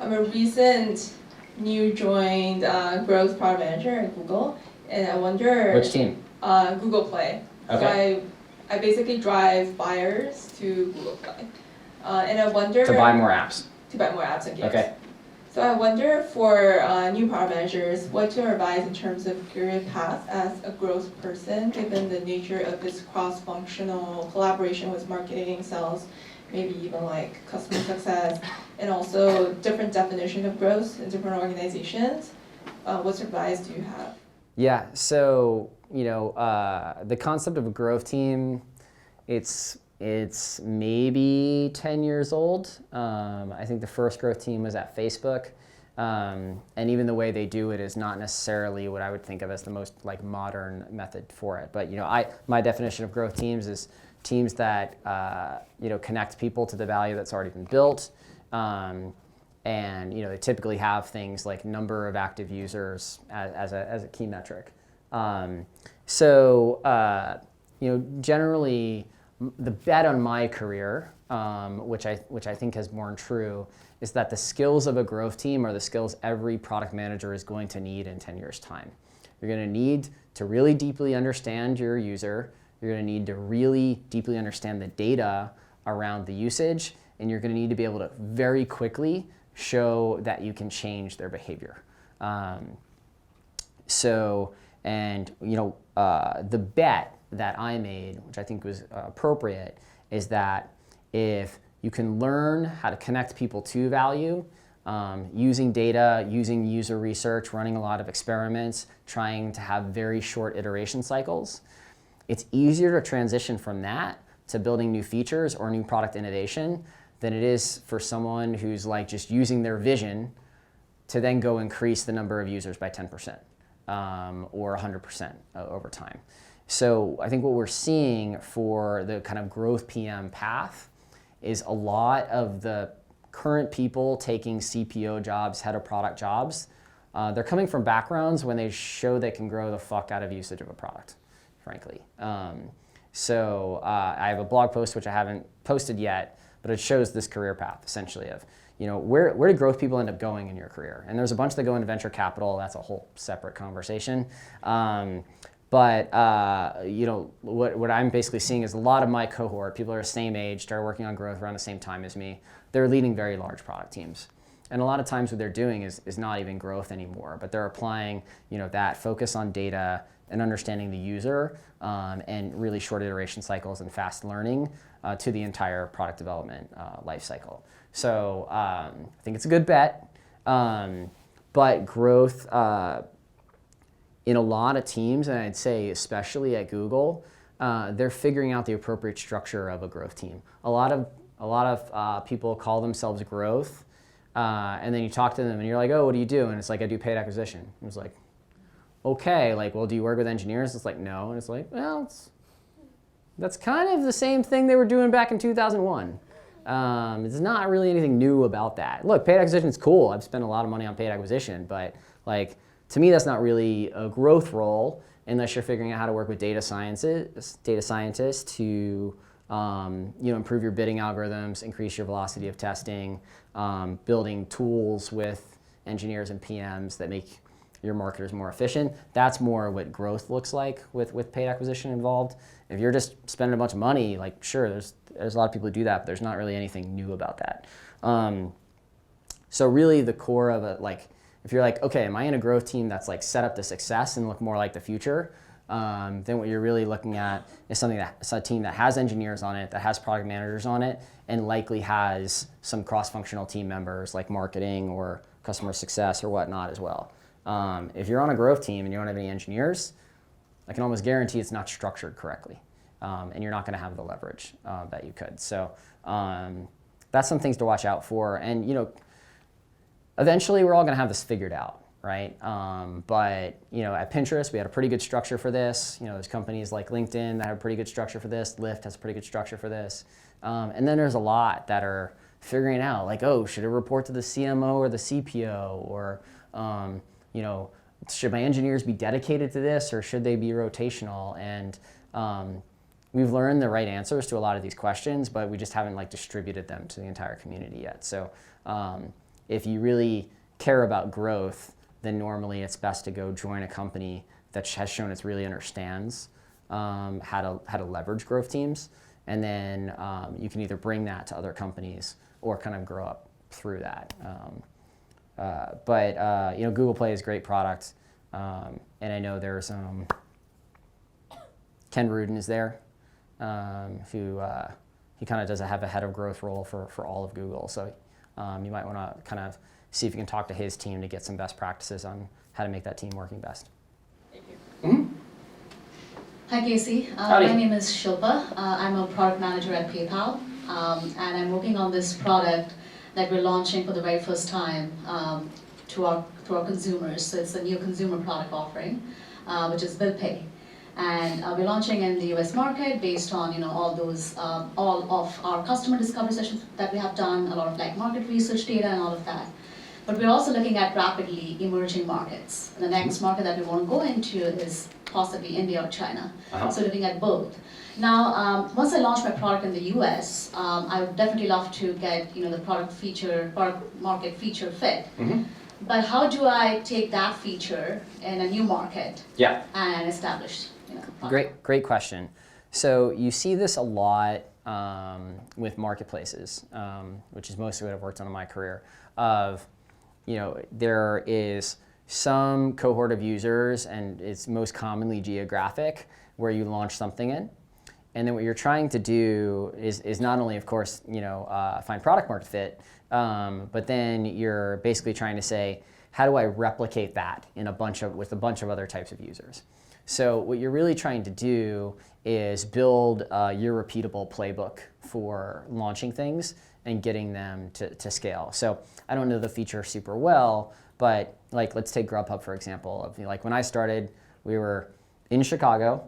a recent new joined growth product manager at Google, and I wonder
Which team?
Google Play.
Okay.
So I basically drive buyers to Google Play, and I wonder
To buy more apps.
To buy more apps and games.
Okay.
So I wonder for new product managers, what to advise in terms of career path as a growth person, given the nature of this cross-functional collaboration with marketing, sales, maybe even like customer success, and also different definition of growth in different organizations. What advice do you have?
Yeah, so the concept of a growth team, it's maybe 10 years old. I think the first growth team was at Facebook, and even the way they do it is not necessarily what I would think of as the most like modern method for it. But my definition of growth teams is teams that connect people to the value that's already been built, and they typically have things like number of active users as a key metric. Generally, the bet on my career, which I think has borne true, is that the skills of a growth team are the skills every product manager is going to need in 10 years' time. You're going to need to really deeply understand your user, you're going to need to really deeply understand the data around the usage, and you're going to need to be able to very quickly show that you can change their behavior. The bet that I made, which I think was appropriate, is that if you can learn how to connect people to value, using data, using user research, running a lot of experiments, trying to have very short iteration cycles, it's easier to transition from that to building new features or new product innovation than it is for someone who's like just using their vision to then go increase the number of users by 10% or 100% over time. So I think what we're seeing for the kind of growth PM path is a lot of the current people taking CPO jobs, head of product jobs, they're coming from backgrounds when they show they can grow the fuck out of usage of a product, frankly. I have a blog post which I haven't posted yet, but it shows this career path essentially of, where do growth people end up going in your career? And there's a bunch that go into venture capital. That's a whole separate conversation. What I'm basically seeing is a lot of my cohort, people are the same age, started working on growth around the same time as me. They're leading very large product teams. And a lot of times what they're doing is not even growth anymore, but they're applying that focus on data and understanding the user and really short iteration cycles and fast learning to the entire product development life cycle. So I think it's a good bet, but growth in a lot of teams, and I'd say especially at Google, they're figuring out the appropriate structure of a growth team. A lot of people call themselves growth, and then you talk to them and you're like, oh, what do you do? And it's like, I do paid acquisition. And it's like, okay, well, do you work with engineers? It's like, no. And it's like, well, that's kind of the same thing they were doing back in 2001. There's not really anything new about that. Look, paid acquisition is cool. I've spent a lot of money on paid acquisition, but to me, that's not really a growth role unless you're figuring out how to work with data scientists to improve your bidding algorithms, increase your velocity of testing, building tools with engineers and PMs that make your marketers more efficient. That's more what growth looks like with paid acquisition involved. If you're just spending a bunch of money, sure, there's a lot of people who do that, but there's not really anything new about that. So really the core of it, if you're okay, am I in a growth team that's set up to success and look more like the future? Then what you're really looking at is a team that has engineers on it, that has product managers on it, and likely has some cross-functional team members like marketing or customer success or whatnot as well. If you're on a growth team and you don't have any engineers, I can almost guarantee it's not structured correctly, and you're not going to have the leverage that you could. So that's some things to watch out for. And eventually we're all going to have this figured out, right? But at Pinterest we had a pretty good structure for this. There's companies like LinkedIn that have a pretty good structure for this. Lyft has a pretty good structure for this. And then there's a lot that are figuring out oh, should it report to the CMO or the CPO, or should my engineers be dedicated to this or should they be rotational? And we've learned the right answers to a lot of these questions, but we just haven't distributed them to the entire community yet. So if you really care about growth, then normally it's best to go join a company that has shown it really understands how to leverage growth teams. And then you can either bring that to other companies or kind of grow up through that. Google Play is a great product, and I know there's Ken Rudin is there, who he kind of does have a head of growth role for all of Google. So you might want to kind of see if you can talk to his team to get some best practices on how to make that team working best.
Thank you. Mm-hmm.
Hi Casey, my name is Shilpa. I'm a product manager at PayPal, and I'm working on this product that we're launching for the very first time to our consumers. So it's a new consumer product offering, which is Bill Pay. And we're launching in the US market based on all of our customer discovery sessions that we have done, a lot of market research data and all of that. But we're also looking at rapidly emerging markets. And the next market that we want to go into is possibly India or China. So looking at both. Now, once I launch my product in the US, I would definitely love to get the product market feature fit. But how do I take that feature in a new market
Yeah.
and establish, product?
Great question. So you see this a lot with marketplaces, which is mostly what I've worked on in my career. There is some cohort of users, and it's most commonly geographic, where you launch something in. And then what you're trying to do is not only, of course, find product market fit, but then you're basically trying to say, how do I replicate that with a bunch of other types of users? So what you're really trying to do is build your repeatable playbook for launching things and getting them to scale. So I don't know the feature super well, but let's take Grubhub for example. When I started, we were in Chicago.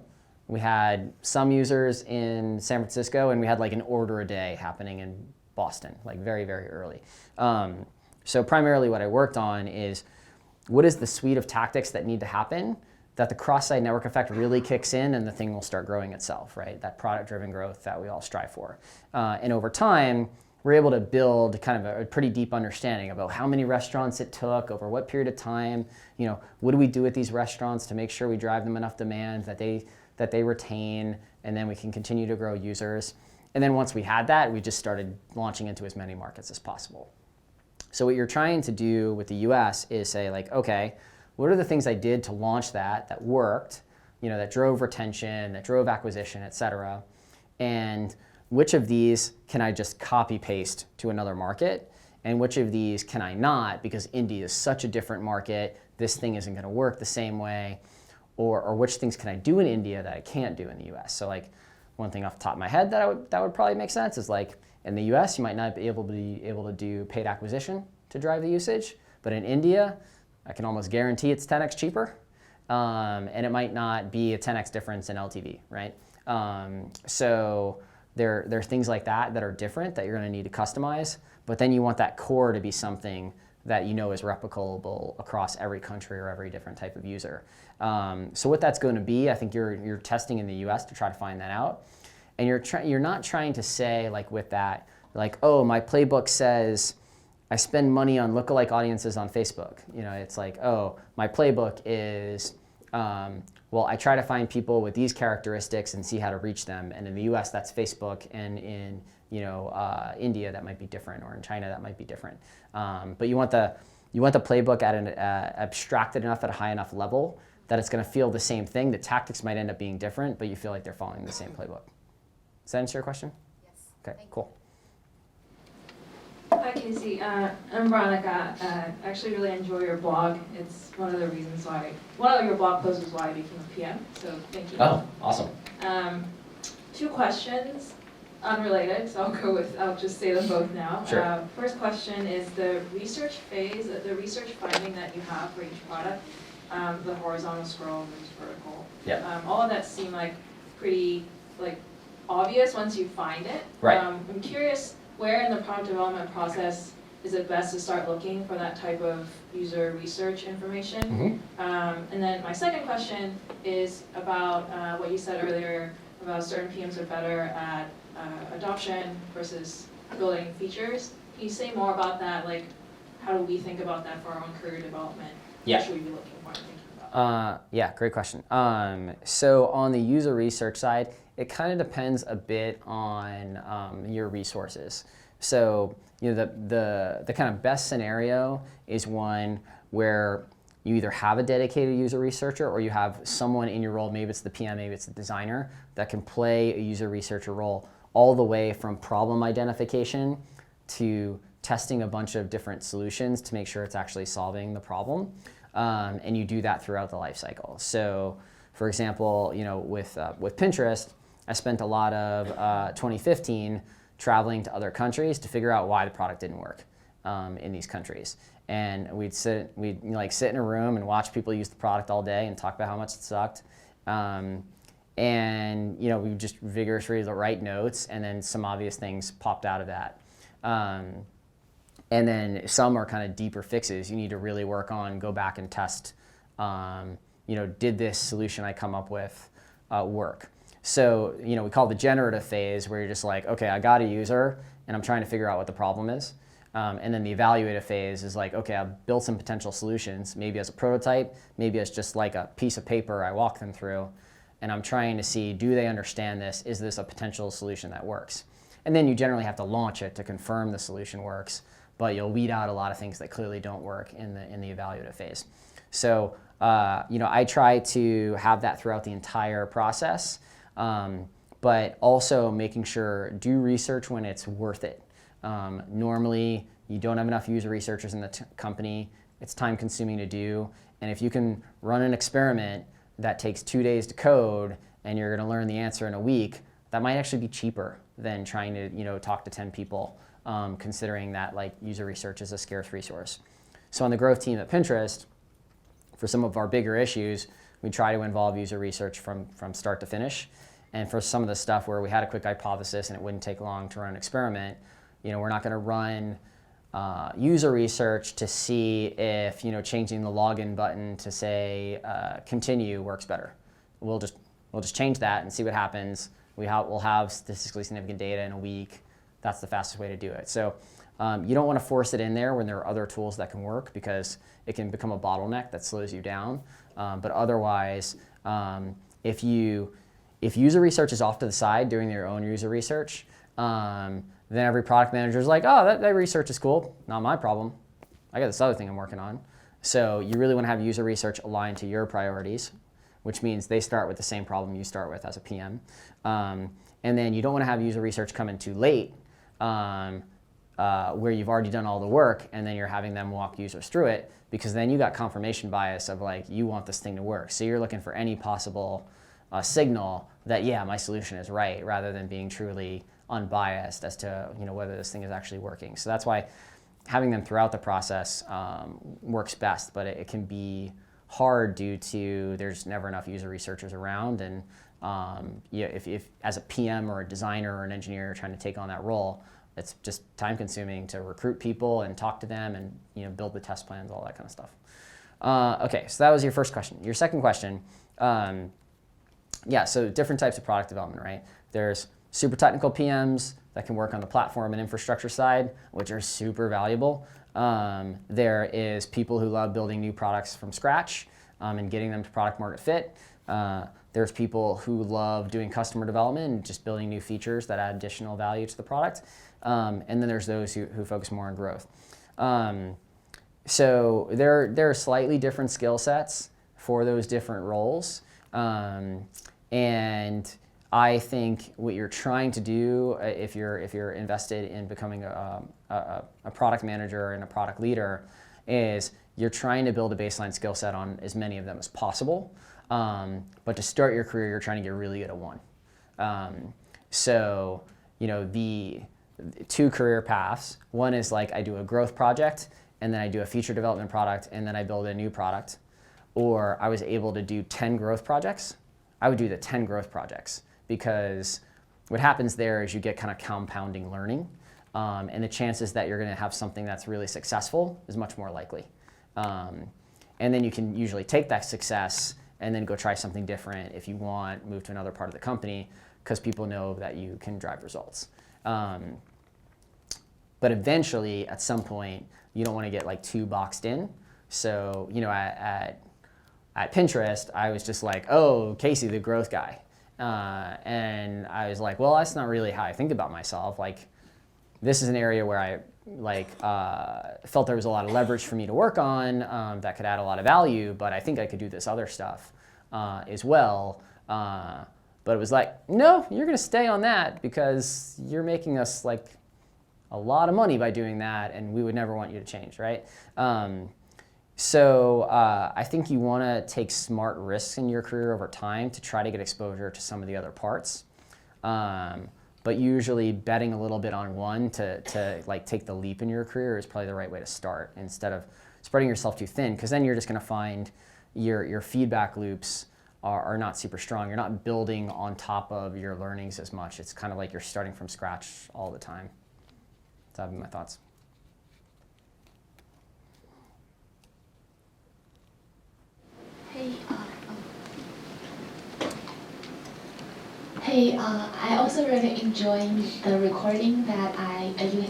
We had some users in San Francisco, and we had an order a day happening in Boston, very, very early. So primarily what I worked on is what is the suite of tactics that need to happen that the cross-site network effect really kicks in and the thing will start growing itself, right? That product-driven growth that we all strive for. And over time, we're able to build kind of a pretty deep understanding about how many restaurants it took, over what period of time, what do we do with these restaurants to make sure we drive them enough demand that they retain, and then we can continue to grow users. And then once we had that, we just started launching into as many markets as possible. So what you're trying to do with the US is say okay, what are the things I did to launch that worked, that drove retention, that drove acquisition, et cetera, and which of these can I just copy paste to another market, and which of these can I not, because India is such a different market, this thing isn't gonna work the same way, or which things can I do in India that I can't do in the US? So one thing off the top of my head that would probably make sense is in the US, you might not be able to do paid acquisition to drive the usage, but in India, I can almost guarantee it's 10x cheaper, and it might not be a 10x difference in LTV, right? So there are things like that are different that you're going to need to customize, but then you want that core to be something that is replicable across every country or every different type of user. So what that's going to be, I think you're testing in the US to try to find that out, and you're not trying to say with that, oh, my playbook says I spend money on lookalike audiences on Facebook. It's oh, my playbook is, well, I try to find people with these characteristics and see how to reach them. And in the US, that's Facebook. And in India, that might be different. Or in China, that might be different. But you want the playbook at an abstracted enough at a high enough level that it's going to feel the same thing. The tactics might end up being different, but you feel like they're following the same playbook. Does that answer your question?
Yes.
Okay, cool.
Hi Casey, I'm Veronica. I actually really enjoy your blog. It's one of your blog posts was why I became a PM, so thank you.
Oh, awesome.
2 questions, unrelated, so I'll just say them both now.
Sure.
First question is the research phase, the research finding that you have for each product, the horizontal scroll versus vertical.
Yeah.
All of that seem pretty obvious once you find it.
Right.
I'm curious, where in the product development process is it best to start looking for that type of user research information?
Mm-hmm.
And then my second question is about what you said earlier about certain PMs are better at adoption versus building features. Can you say more about that? How do we think about that for our own career development?
Yeah.
What should we be looking for and thinking about?
Yeah, great question. So on the user research side, it kind of depends a bit on your resources. So the kind of best scenario is one where you either have a dedicated user researcher or you have someone in your role, maybe it's the PM, maybe it's the designer, that can play a user researcher role all the way from problem identification to testing a bunch of different solutions to make sure it's actually solving the problem. And you do that throughout the life cycle. So for example, with Pinterest, I spent a lot of 2015 traveling to other countries to figure out why the product didn't work in these countries. And we'd sit in a room and watch people use the product all day and talk about how much it sucked. And we would just vigorously write notes, and then some obvious things popped out of that. And then some are kind of deeper fixes you need to really work on, go back and test, did this solution I come up with work? So, we call it the generative phase, where you're just okay, I got a user and I'm trying to figure out what the problem is. And then the evaluative phase is like, okay, I've built some potential solutions, maybe as a prototype, maybe as just like a piece of paper I walk them through, and I'm trying to see, do they understand this? Is this a potential solution that works? And then you generally have to launch it to confirm the solution works, but you'll weed out a lot of things that clearly don't work in the evaluative phase. So I try to have that throughout the entire process, but also making sure, do research when it's worth it. Normally, you don't have enough user researchers in the company. It's time consuming to do. And if you can run an experiment that takes 2 days to code and you're going to learn the answer in a week, that might actually be cheaper than trying to talk to 10 people, considering that like user research is a scarce resource. So on the growth team at Pinterest, for some of our bigger issues, we try to involve user research from start to finish. And for some of the stuff where we had a quick hypothesis and it wouldn't take long to run an experiment, we're not going to run user research to see if changing the login button to say continue works better. We'll just change that and see what happens. We'll have statistically significant data in a week. That's the fastest way to do it. So you don't want to force it in there when there are other tools that can work, because it can become a bottleneck that slows you down. But otherwise, if user research is off to the side doing their own user research, then every product manager is like, oh, that research is cool. Not my problem. I got this other thing I'm working on. So you really want to have user research aligned to your priorities, which means they start with the same problem you start with as a PM. And then you don't want to have user research come in too late, where you've already done all the work and then you're having them walk users through it, because then you got confirmation bias of like, you want this thing to work. So you're looking for any possible signal that, yeah, my solution is right, rather than being truly unbiased as to whether this thing is actually working. So that's why having them throughout the process works best, but it can be hard due to there's never enough user researchers around, and if as a PM or a designer or an engineer you're trying to take on that role, it's just time consuming to recruit people and talk to them and build the test plans, all that kind of stuff. Okay, so that was your first question. Your second question, so different types of product development, right? There's super technical PMs that can work on the platform and infrastructure side, which are super valuable. There is people who love building new products from scratch and getting them to product market fit. There's people who love doing customer development and just building new features that add additional value to the product. And then there's those who focus more on growth. So there are slightly different skill sets for those different roles. And I think what you're trying to do, if you're invested in becoming a product manager and a product leader, is you're trying to build a baseline skill set on as many of them as possible. But to start your career, you're trying to get really good at one. So the two career paths. One is like I do a growth project, and then I do a feature development product, and then I build a new product. Or I was able to do 10 growth projects. I would do the 10 growth projects, because what happens there is you get kind of compounding learning, and the chances that you're going to have something that's really successful is much more likely. And then you can usually take that success and then go try something different if you want, move to another part of the company, because people know that you can drive results. But eventually, at some point, you don't want to get like too boxed in. So at Pinterest, I was just like, oh, Casey, the growth guy. And I was like, well, that's not really how I think about myself. Like, this is an area where I felt there was a lot of leverage for me to work on that could add a lot of value, but I think I could do this other stuff as well. But it was like, no, you're going to stay on that because you're making us like a lot of money by doing that, and we would never want you to change, right? So I think you want to take smart risks in your career over time to try to get exposure to some of the other parts. But usually betting a little bit on one to like take the leap in your career is probably the right way to start, instead of spreading yourself too thin, because then you're just going to find your feedback loops are not super strong. You're not building on top of your learnings as much. It's kind of like you're starting from scratch all the time. So that would be my thoughts.
Hey, I also really enjoying the recording that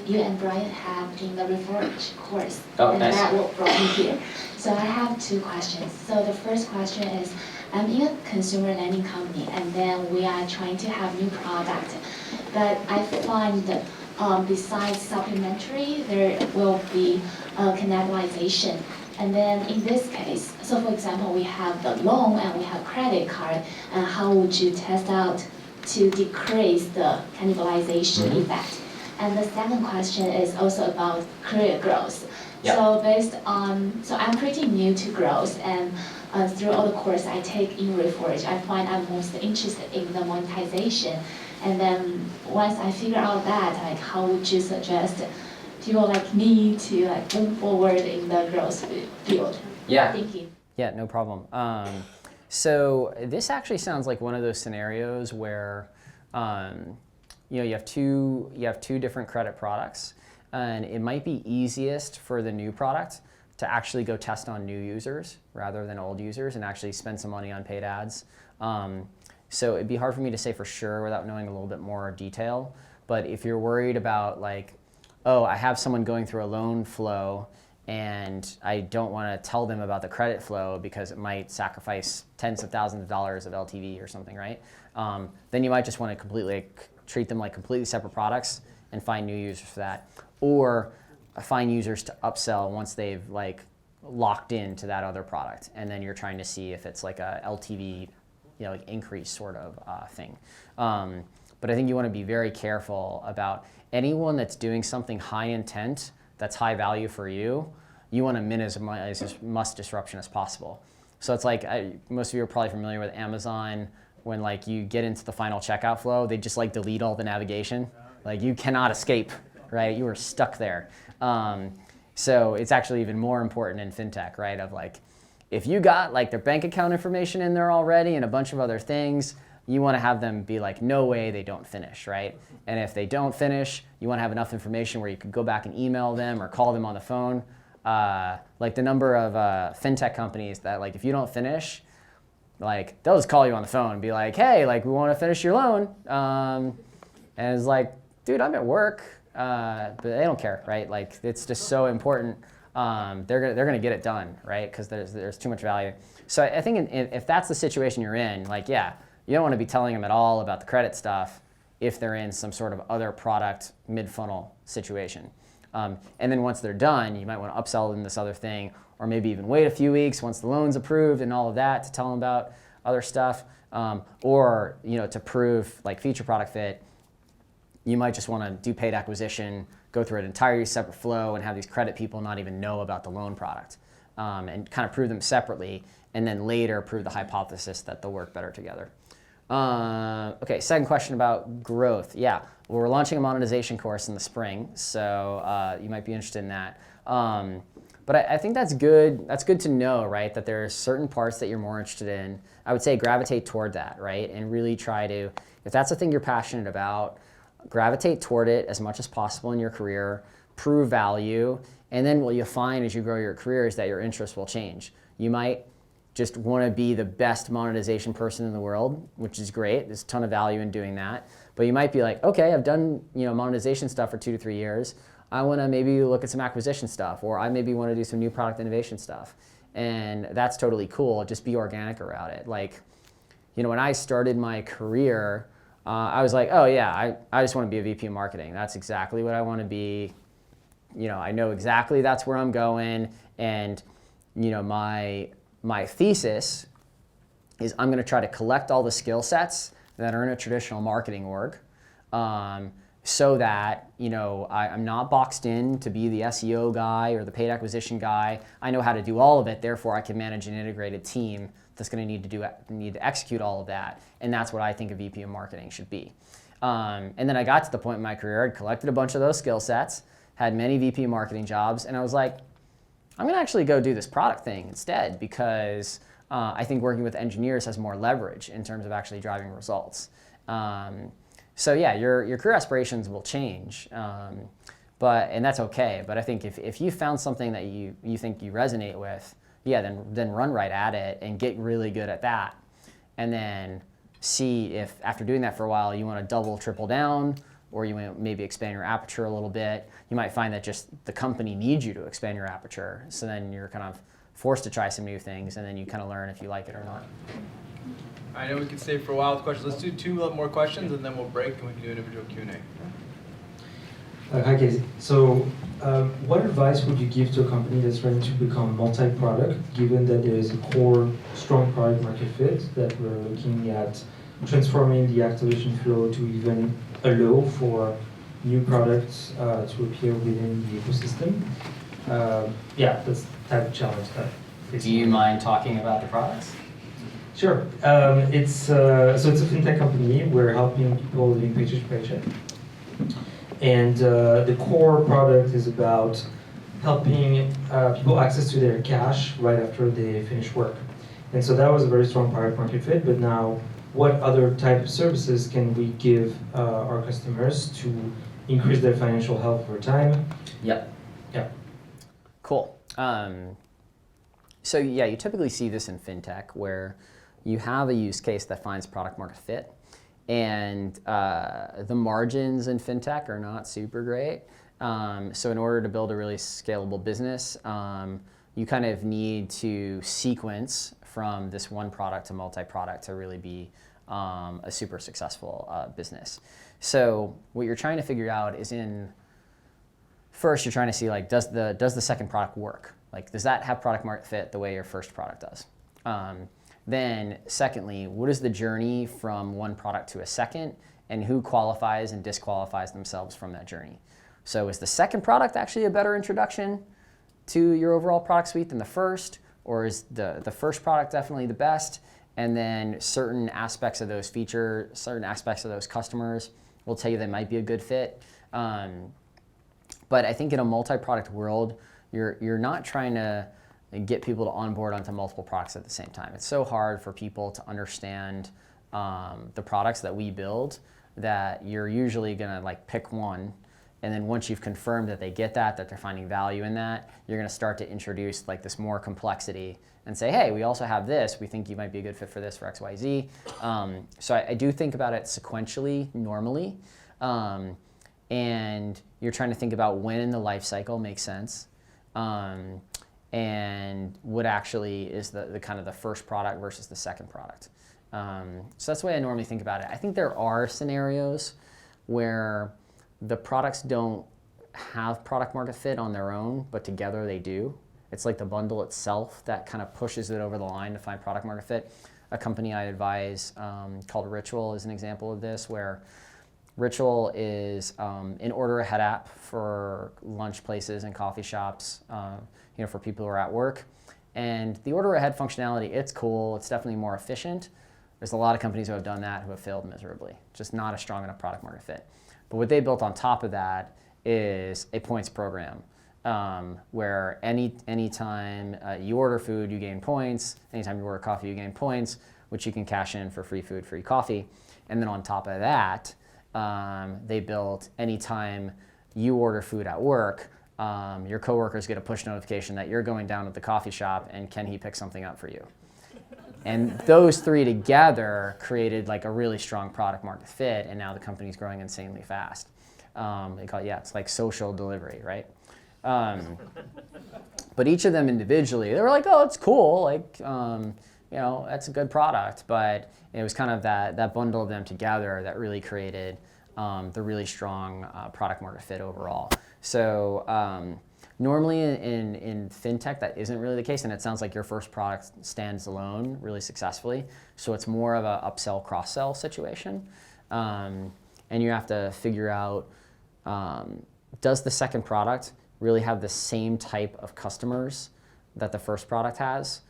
you and Brian have in the research course.
Oh,
and
nice.
that what brought me here. So I have two questions. So the first question is, I'm in a consumer lending company, and then we are trying to have new product. But I find that besides supplementary, there will be cannibalization. And then in this case, so for example, we have the loan and we have credit card, and how would you test out to decrease the cannibalization effect? And the second question is also about career growth.
Yep.
So I'm pretty new to growth, and through all the course I take in Reforge, I find I'm most interested in the monetization. And then once I figure out that, like, how would you suggest people like me to like move forward in the growth field?
Yeah.
Thank you.
Yeah, no problem. So this actually sounds like one of those scenarios where you have two different credit products, and it might be easiest for the new product to actually go test on new users rather than old users and actually spend some money on paid ads. So it'd be hard for me to say for sure without knowing a little bit more detail. But if you're worried about like, oh, I have someone going through a loan flow and I don't want to tell them about the credit flow because it might sacrifice tens of thousands of dollars of LTV or something, right? Then you might just want to completely treat them like completely separate products and find new users for that. Or find users to upsell once they've like locked into that other product. And then you're trying to see if it's like a LTV like increase sort of thing. But I think you want to be very careful about anyone that's doing something high intent that's high value for you. You want to minimize as much disruption as possible. So it's like most of you are probably familiar with Amazon. When like you get into the final checkout flow, they just like delete all the navigation. Like you cannot escape, right? You are stuck there. So it's actually even more important in fintech, right? Of like, if you got like their bank account information in there already and a bunch of other things, you want to have them be like, no way they don't finish, right? And if they don't finish, you want to have enough information where you could go back and email them or call them on the phone. Like the number of fintech companies that like, if you don't finish, like they'll just call you on the phone and be like, hey, like we want to finish your loan. And it's like, dude, I'm at work, but they don't care, right? Like it's just so important. They're gonna get it done, right? Because there's too much value. So I think if that's the situation you're in, like yeah, you don't want to be telling them at all about the credit stuff if they're in some sort of other product mid-funnel situation. And then once they're done, you might want to upsell them this other thing, or maybe even wait a few weeks once the loan's approved and all of that to tell them about other stuff. Or to prove like feature product fit, you might just want to do paid acquisition, go through an entirely separate flow and have these credit people not even know about the loan product, and kind of prove them separately, and then later prove the hypothesis that they'll work better together. Okay, second question about growth. Yeah, well, we're launching a monetization course in the spring, so you might be interested in that. But I think that's good. That's good to know, right? That there are certain parts that you're more interested in. I would say gravitate toward that, right? And really try to, if that's the thing you're passionate about, gravitate toward it as much as possible in your career, prove value, and then what you'll find as you grow your career is that your interests will change. You might just want to be the best monetization person in the world, which is great. There's a ton of value in doing that. But you might be like, okay, I've done monetization stuff for 2 to 3 years. I want to maybe look at some acquisition stuff, or I maybe want to do some new product innovation stuff. And that's totally cool. Just be organic around it. Like, when I started my career, I was like, oh yeah, I just want to be a VP of marketing. That's exactly what I want to be. I know exactly that's where I'm going. And my thesis is I'm going to try to collect all the skill sets that are in a traditional marketing org, so that I'm not boxed in to be the SEO guy or the paid acquisition guy. I know how to do all of it. Therefore, I can manage an integrated team that's going to need to execute all of that. And that's what I think a VP of marketing should be. And then I got to the point in my career, I'd collected a bunch of those skill sets, had many VP of marketing jobs, and I was like, I'm going to actually go do this product thing instead, because I think working with engineers has more leverage in terms of actually driving results. So yeah, your career aspirations will change, and that's okay. But I think if you found something that you think you resonate with, yeah, then run right at it and get really good at that, and then see if after doing that for a while you want to double, triple down, or you want to maybe expand your aperture a little bit. You might find that just the company needs you to expand your aperture, so then you're kind of forced to try some new things, and then you kind of learn if you like it or not.
I know we could stay for a while with questions. Let's do 2 more questions, and then we'll break, and we can do individual Q&A.
Hi, Casey. So, what advice would you give to a company that's trying to become multi-product, given that there is a core, strong product market fit, that we're looking at transforming the activation flow to even allow for new products to appear within the ecosystem? Yeah, that's the type of challenge that.
Do you mind talking about the products?
Sure. It's a fintech company. We're helping people living paycheck to paycheck. And the core product is about helping people access to their cash right after they finish work. And so that was a very strong product market fit, but now what other type of services can we give our customers to increase their financial health over time?
Yep.
Yeah.
Cool. So yeah, you typically see this in fintech where you have a use case that finds product market fit, and the margins in fintech are not super great. So in order to build a really scalable business, you kind of need to sequence from this one product to multi-product to really be a super successful business. So what you're trying to figure out is first you're trying to see, like, does the second product work? Like, does that have product market fit the way your first product does? Then secondly, what is the journey from one product to a second, and who qualifies and disqualifies themselves from that journey? So is the second product actually a better introduction to your overall product suite than the first, or is the first product definitely the best? And then certain aspects of those features, certain aspects of those customers will tell you they might be a good fit. But I think in a multi-product world, you're not trying to get people to onboard onto multiple products at the same time. It's so hard for people to understand the products that we build that you're usually gonna like pick one, and then once you've confirmed that they get that they're finding value in that, you're gonna start to introduce like this more complexity and say, hey, we also have this, we think you might be a good fit for this for X, Y, Z. So I do think about it sequentially normally, and you're trying to think about when in the life cycle makes sense. And what actually is the kind of the first product versus the second product. So that's the way I normally think about it. I think there are scenarios where the products don't have product market fit on their own, but together they do. It's like the bundle itself that kind of pushes it over the line to find product market fit. A company I advise called Ritual is an example of this, where Ritual is an order ahead app for lunch places and coffee shops, for people who are at work. And the order ahead functionality, it's cool, it's definitely more efficient. There's a lot of companies who have done that who have failed miserably, just not a strong enough product market fit. But what they built on top of that is a points program, where anytime you order food, you gain points. Anytime you order coffee, you gain points, which you can cash in for free food, free coffee. And then on top of that, they built anytime you order food at work, your coworkers get a push notification that you're going down to the coffee shop and can he pick something up for you? And those three together created like a really strong product market fit, and now the company's growing insanely fast. They call it, it's like social delivery, right? But each of them individually, they were like, oh, it's cool, like, that's a good product, but it was kind of that bundle of them together that really created the really strong product market fit overall. So normally in fintech, that isn't really the case, and it sounds like your first product stands alone really successfully. So it's more of a upsell, cross-sell situation. And you have to figure out, does the second product really have the same type of customers that the first product has?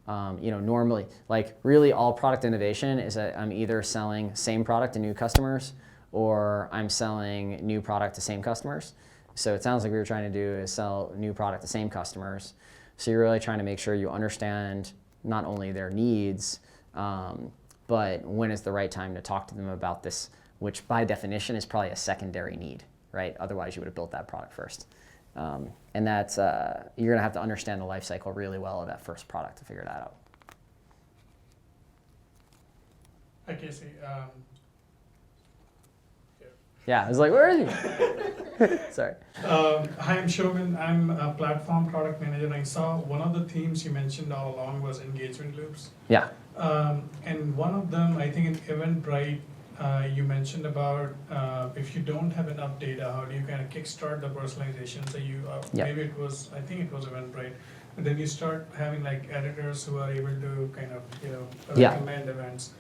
Normally, like really all product innovation is that I'm either selling same product to new customers or I'm selling new product to same customers. So it sounds like what you're trying to do is sell new product to same customers. So you're really trying to make sure you understand not only their needs, but when is the right time to talk to them about this, which by definition is probably a secondary need, right? Otherwise you would have built that product first. And that's, you're gonna have to understand the life cycle really well of that first product to figure that out.
Hi, Casey.
Yeah, I was like, where is he? Sorry.
Hi, I'm Shogun. I'm a platform product manager. I saw one of the themes you mentioned all along was engagement loops.
Yeah.
And one of them, I think in Eventbrite, you mentioned about if you don't have enough data, how do you kind of kickstart the personalization? So you, maybe it was, I think it was Eventbrite. And then you start having like editors who are able to kind of, recommend events.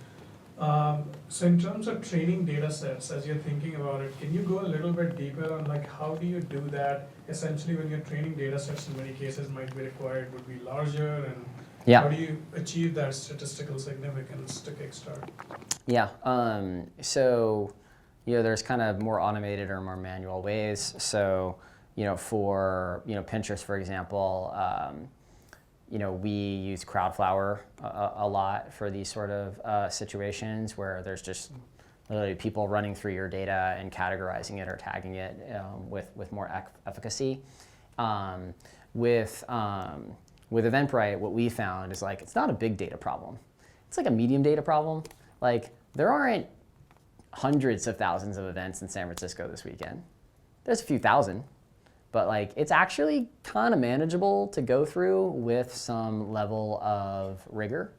So in terms of training data sets, as you're thinking about it, can you go a little bit deeper on like how do you do that? Essentially, when you're training data sets, in many cases might be required would be larger, and how do you achieve that statistical significance to kickstart?
Yeah. So there's kind of more automated or more manual ways. So for Pinterest, for example. We use Crowdflower a lot for these sort of situations where there's just literally people running through your data and categorizing it or tagging it with more efficacy. With Eventbrite, what we found is like it's not a big data problem. It's like a medium data problem. Like there aren't hundreds of thousands of events in San Francisco this weekend. There's a few thousand. But like it's actually kind of manageable to go through with some level of rigor.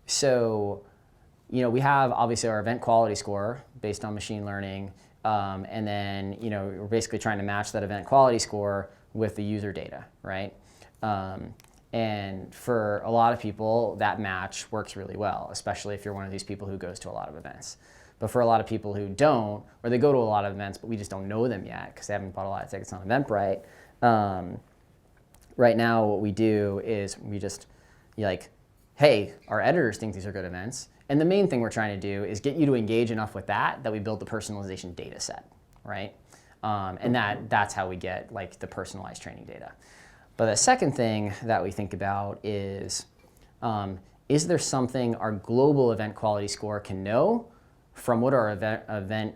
So we have obviously our event quality score based on machine learning, and then we're basically trying to match that event quality score with the user data, right? And for a lot of people, that match works really well, especially if you're one of these people who goes to a lot of events. But for a lot of people who don't, or they go to a lot of events, but we just don't know them yet because they haven't bought a lot of tickets on Eventbrite, right now what we do is we just hey, our editors think these are good events. And the main thing we're trying to do is get you to engage enough with that we build the personalization data set, right? And that's how we get like the personalized training data. But the second thing that we think about is there something our global event quality score can know from what our event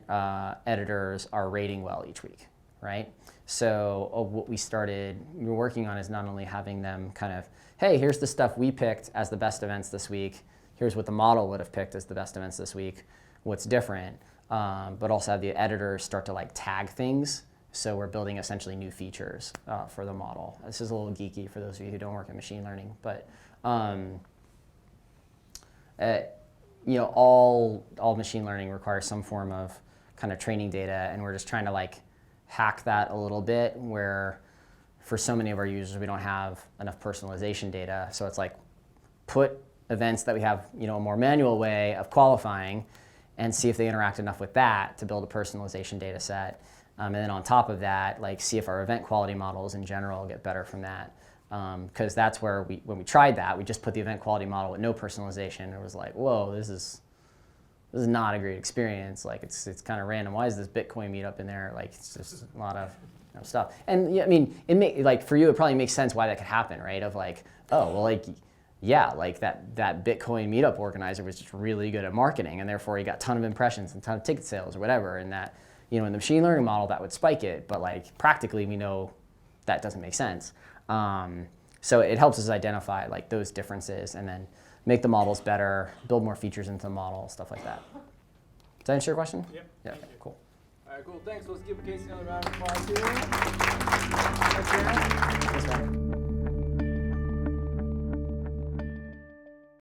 editors are rating well each week, right? So what we're working on is not only having them kind of, hey, here's the stuff we picked as the best events this week, here's what the model would have picked as the best events this week, what's different, but also have the editors start to like tag things. So we're building essentially new features for the model. This is a little geeky for those of you who don't work in machine learning, but all machine learning requires some form of kind of training data, and we're just trying to like hack that a little bit where for so many of our users we don't have enough personalization data. So it's like put events that we have a more manual way of qualifying and see if they interact enough with that to build a personalization data set. And then on top of that, like see if our event quality models in general get better from that. Because that's where when we tried that, we just put the event quality model with no personalization. It was like, whoa, this is not a great experience. Like it's kind of random. Why is this Bitcoin meetup in there? Like it's just a lot of stuff. And yeah, I mean, like for you, it probably makes sense why that could happen, right? Of like, oh, well, like yeah, like that Bitcoin meetup organizer was just really good at marketing, and therefore he got a ton of impressions and a ton of ticket sales or whatever, and that in the machine learning model that would spike it, but like practically we know that doesn't make sense. So it helps us identify like those differences and then make the models better, build more features into the model, stuff like that. Does that answer your question?
Yep.
Yeah, okay, cool.
All right, cool, thanks. Let's give Casey another round of applause here.